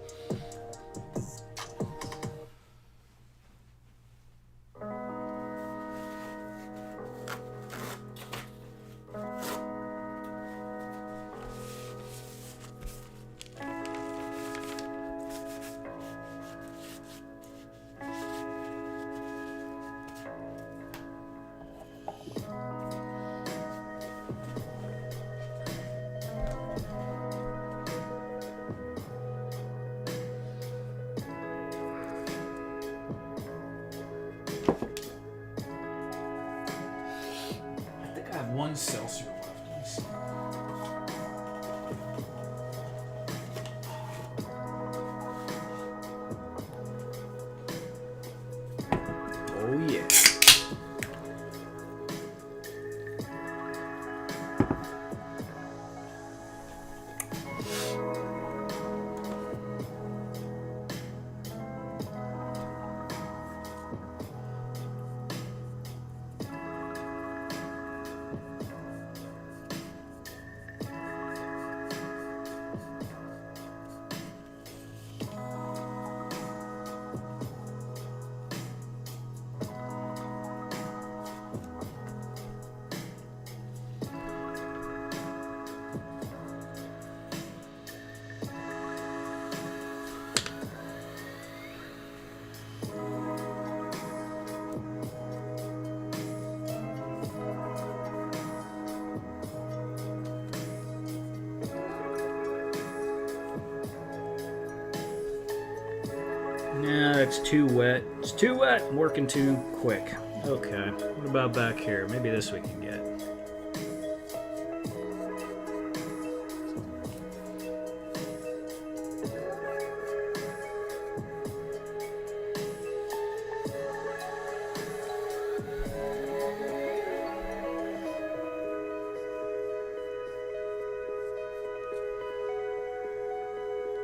No, it's too wet. It's too wet. I'm working too quick. Okay. What about back here? Maybe this we can get.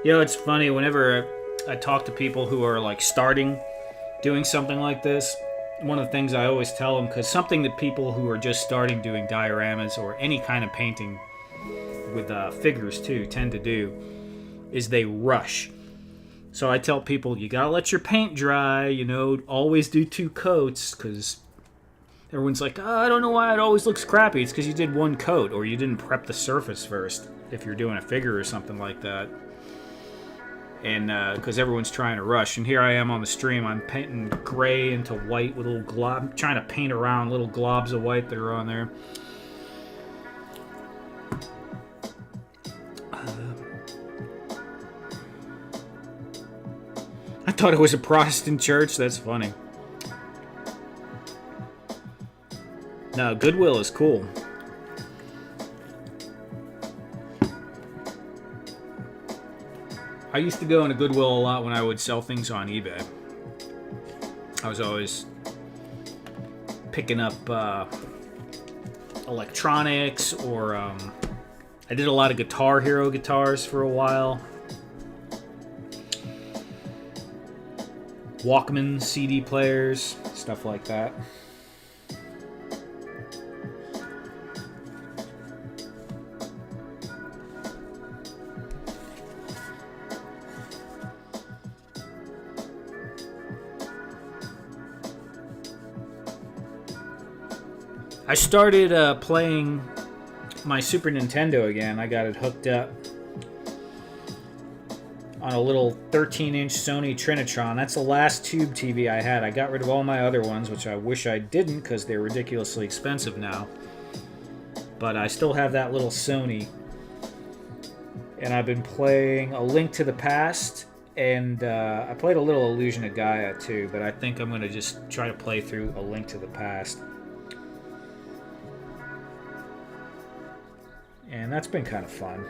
You know, it's funny, whenever I talk to people who are like starting doing something like this, one of the things I always tell them, because something that people who are just starting doing dioramas or any kind of painting with figures too tend to do, is they rush. So I tell people, you gotta let your paint dry, you know, always do 2 coats, because everyone's like, oh, I don't know why it always looks crappy. It's because you did 1 coat, or you didn't prep the surface first, if you're doing a figure or something like that. And because everyone's trying to rush, and here I am on the stream, I'm painting gray into white with little glob. I'm trying to paint around little globs of white that are on there. I thought it was a Protestant church. That's funny. No, Goodwill is cool. I used to go into Goodwill a lot when I would sell things on eBay. I was always picking up electronics, or I did a lot of Guitar Hero guitars for a while. Walkman CD players, stuff like that. I started playing my Super Nintendo again. I got it hooked up on a little 13-inch Sony Trinitron. That's the last tube TV I had. I got rid of all my other ones, which I wish I didn't because they're ridiculously expensive now. But I still have that little Sony. And I've been playing A Link to the Past, and I played a little Illusion of Gaia too, but I think I'm going to just try to play through A Link to the Past. And that's been kind of fun.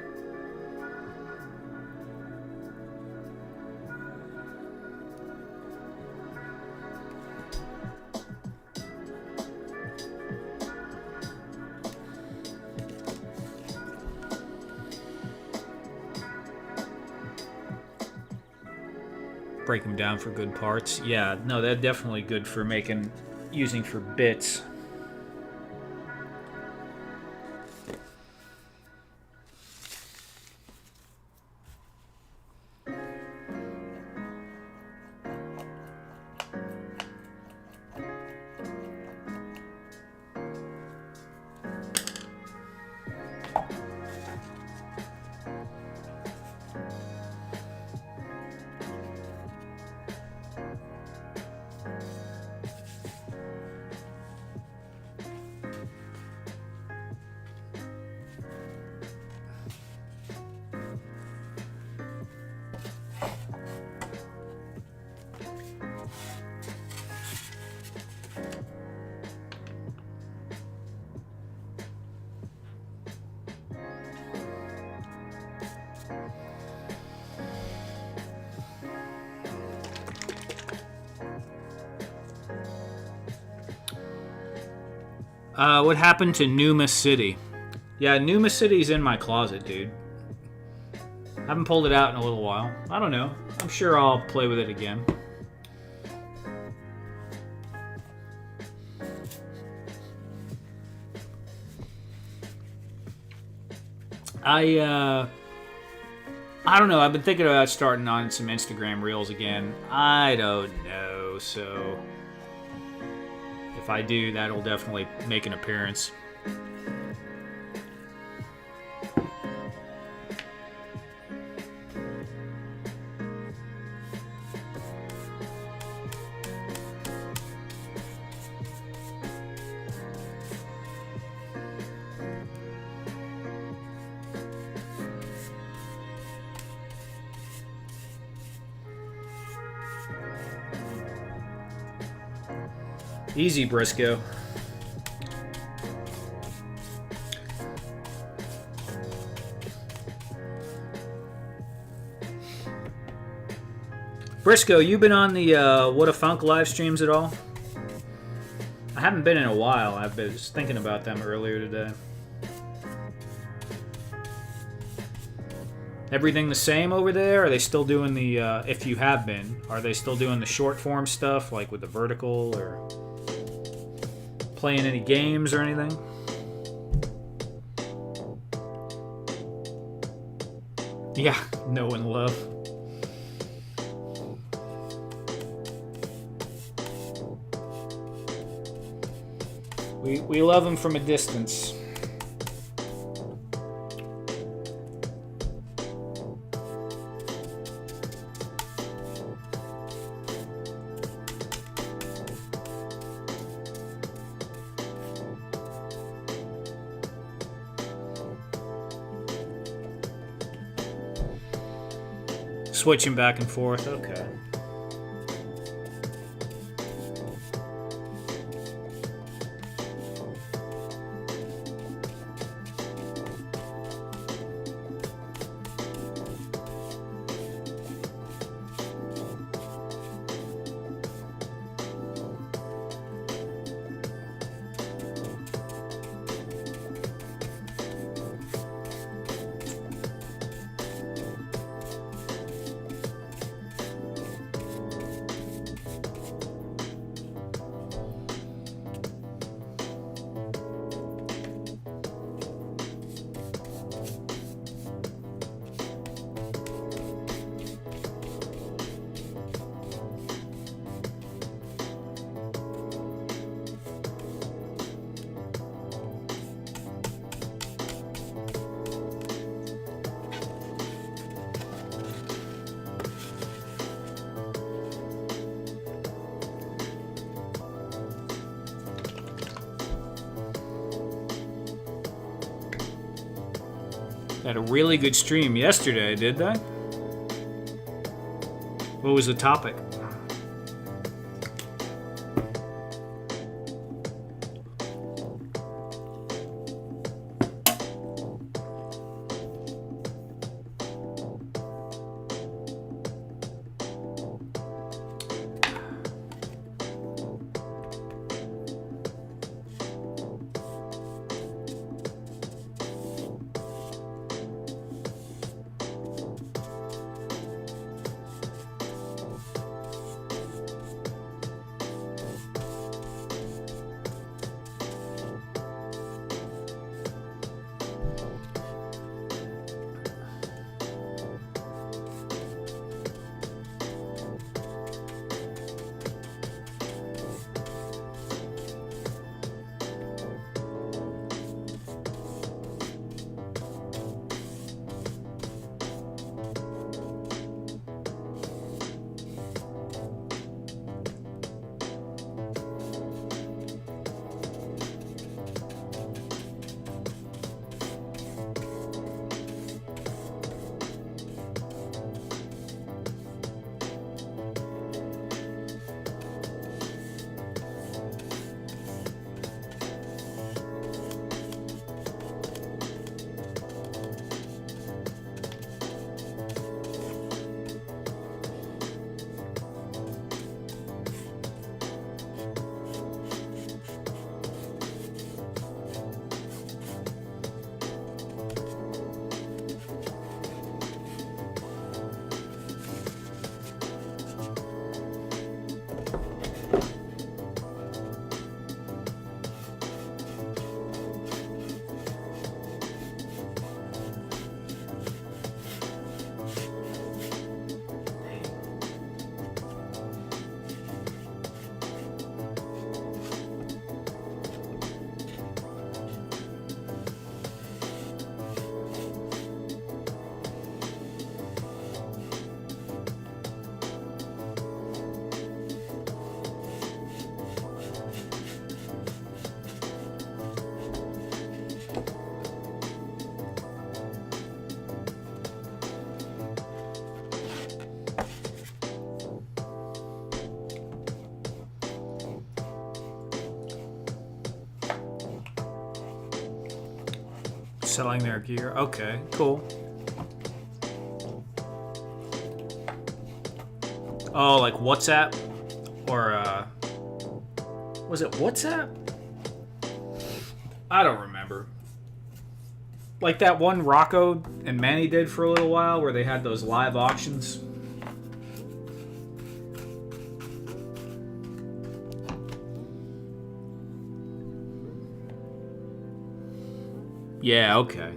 Break them down for good parts. Yeah, no, they're definitely good for using for bits. What happened to Numa City? Yeah, Numa City's in my closet, dude. Haven't pulled it out in a little while. I don't know. I'm sure I'll play with it again. I don't know. I've been thinking about starting on some Instagram Reels again. I don't know, so if I do, that'll definitely make an appearance. Easy, Briscoe. Briscoe, you been on the What a Funk live streams at all? I haven't been in a while. I've been just thinking about them earlier today. Everything the same over there? Are they still doing the, if you have been, are they still doing the short form stuff, like with the vertical, or playing any games or anything? Yeah, know and love. We love them from a distance. Switching back and forth, okay. Had a really good stream yesterday, did they? What was the topic? Selling their gear. Okay, cool. Oh, like WhatsApp? Or, was it WhatsApp? I don't remember. Like that one Rocco and Manny did for a little while where they had those live auctions. Yeah, okay.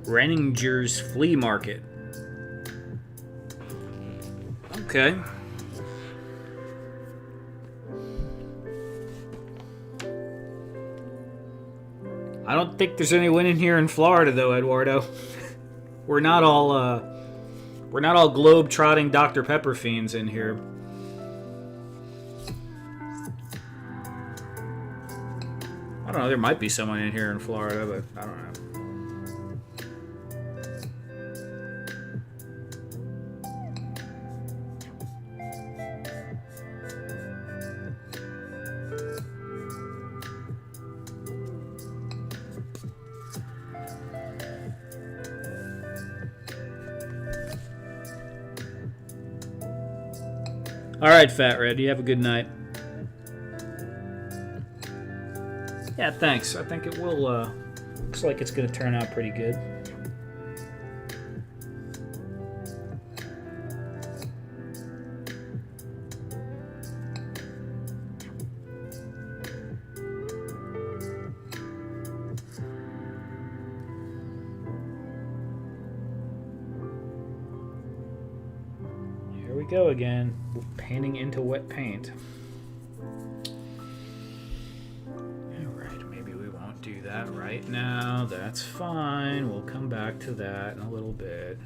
Renninger's Flea Market. Okay. I don't think there's any winning here in Florida, though, Eduardo. We're not all globe-trotting Dr. Pepper fiends in here. I don't know. There might be someone in here in Florida, but I don't know. All right, Fat Red, you have a good night. Yeah, thanks. I think it will, looks like it's going to turn out pretty good. Here we go again, painting into wet paint. Do that right now. That's fine. We'll come back to that in a little bit.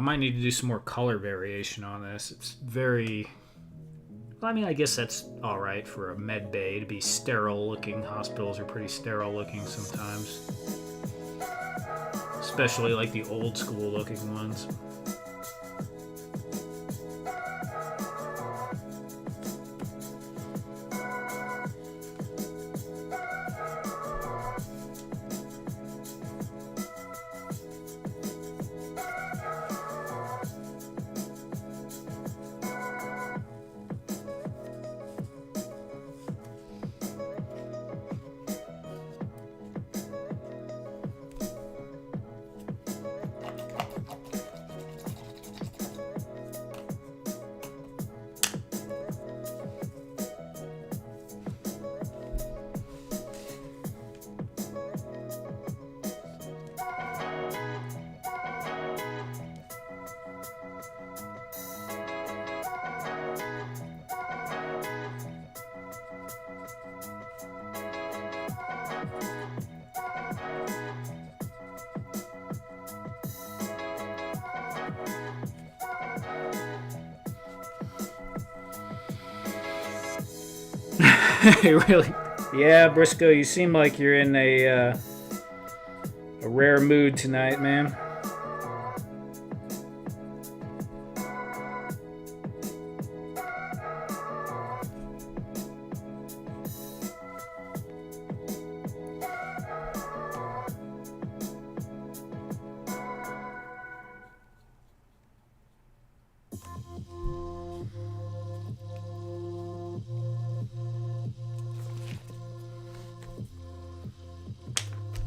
might need to do some more color variation on this. It's very... I mean, I guess that's alright for a med bay to be sterile looking. Hospitals are pretty sterile looking sometimes. Especially like the old school looking ones. Really? Yeah, Briscoe, you seem like you're in a rare mood tonight, man.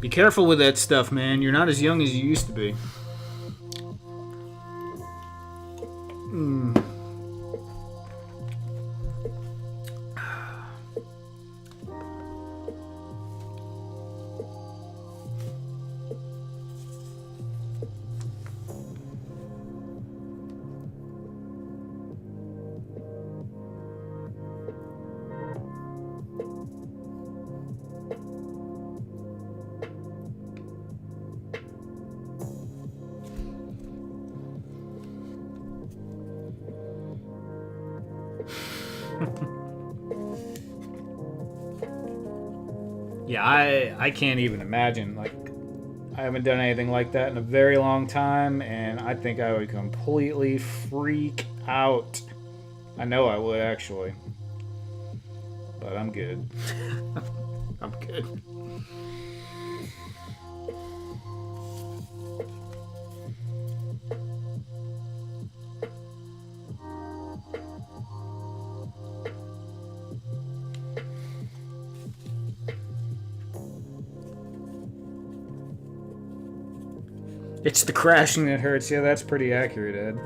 Be careful with that stuff, man. You're not as young as you used to be. Yeah, I can't even imagine. Like, I haven't done anything like that in a very long time, and I think I would completely freak out. I know I would, actually. But I'm good. I'm good. It's the crashing that hurts. Yeah, that's pretty accurate, Ed.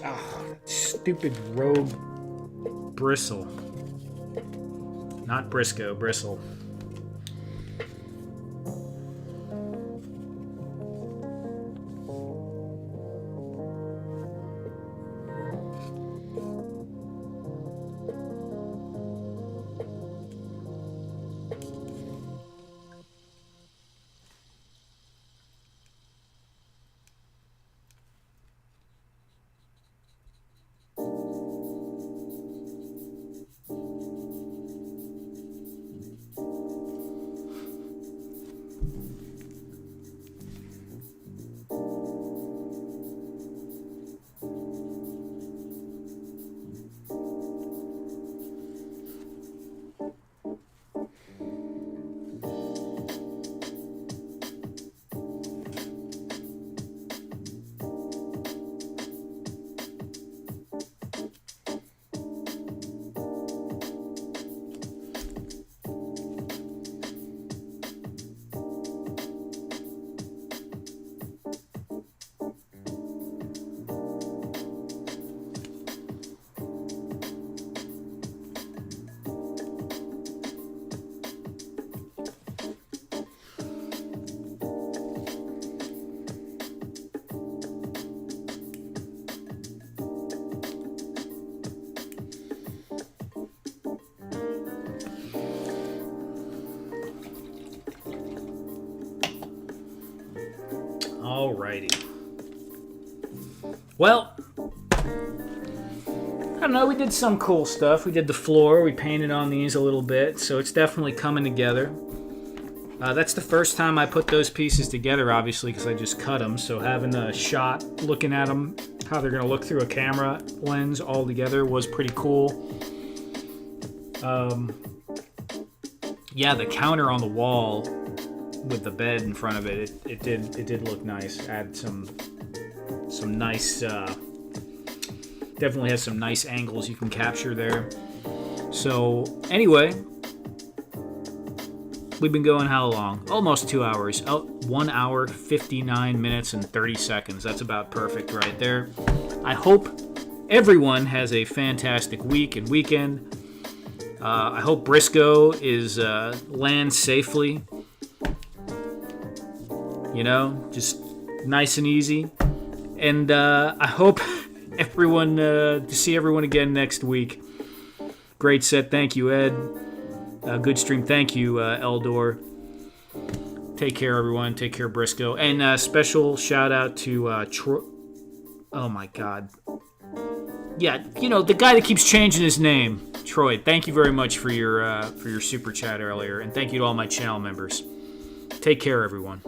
Oh, that stupid rogue bristle. Not Briscoe, bristle. Alrighty. Well, I don't know, we did some cool stuff. We did the floor, we painted on these a little bit, so it's definitely coming together. That's the first time I put those pieces together, obviously, because I just cut them, so having a shot looking at them, how they're going to look through a camera lens all together was pretty cool. Yeah, the counter on the wall with the bed in front of it, it did look nice. Add some nice, definitely has some nice angles you can capture there. So anyway, we've been going how long? Almost 2 hours. 1 hour, 59 minutes, and 30 seconds. That's about perfect right there. I hope everyone has a fantastic week and weekend. I hope Briscoe lands safely. You know, just nice and easy. And I hope everyone to see everyone again next week. Great set. Thank you, Ed. Good stream. Thank you, Eldor. Take care, everyone. Take care, Briscoe. And special shout out to Troy. Oh my God. Yeah, you know, the guy that keeps changing his name, Troy. Thank you very much for your super chat earlier, and thank you to all my channel members. Take care, everyone.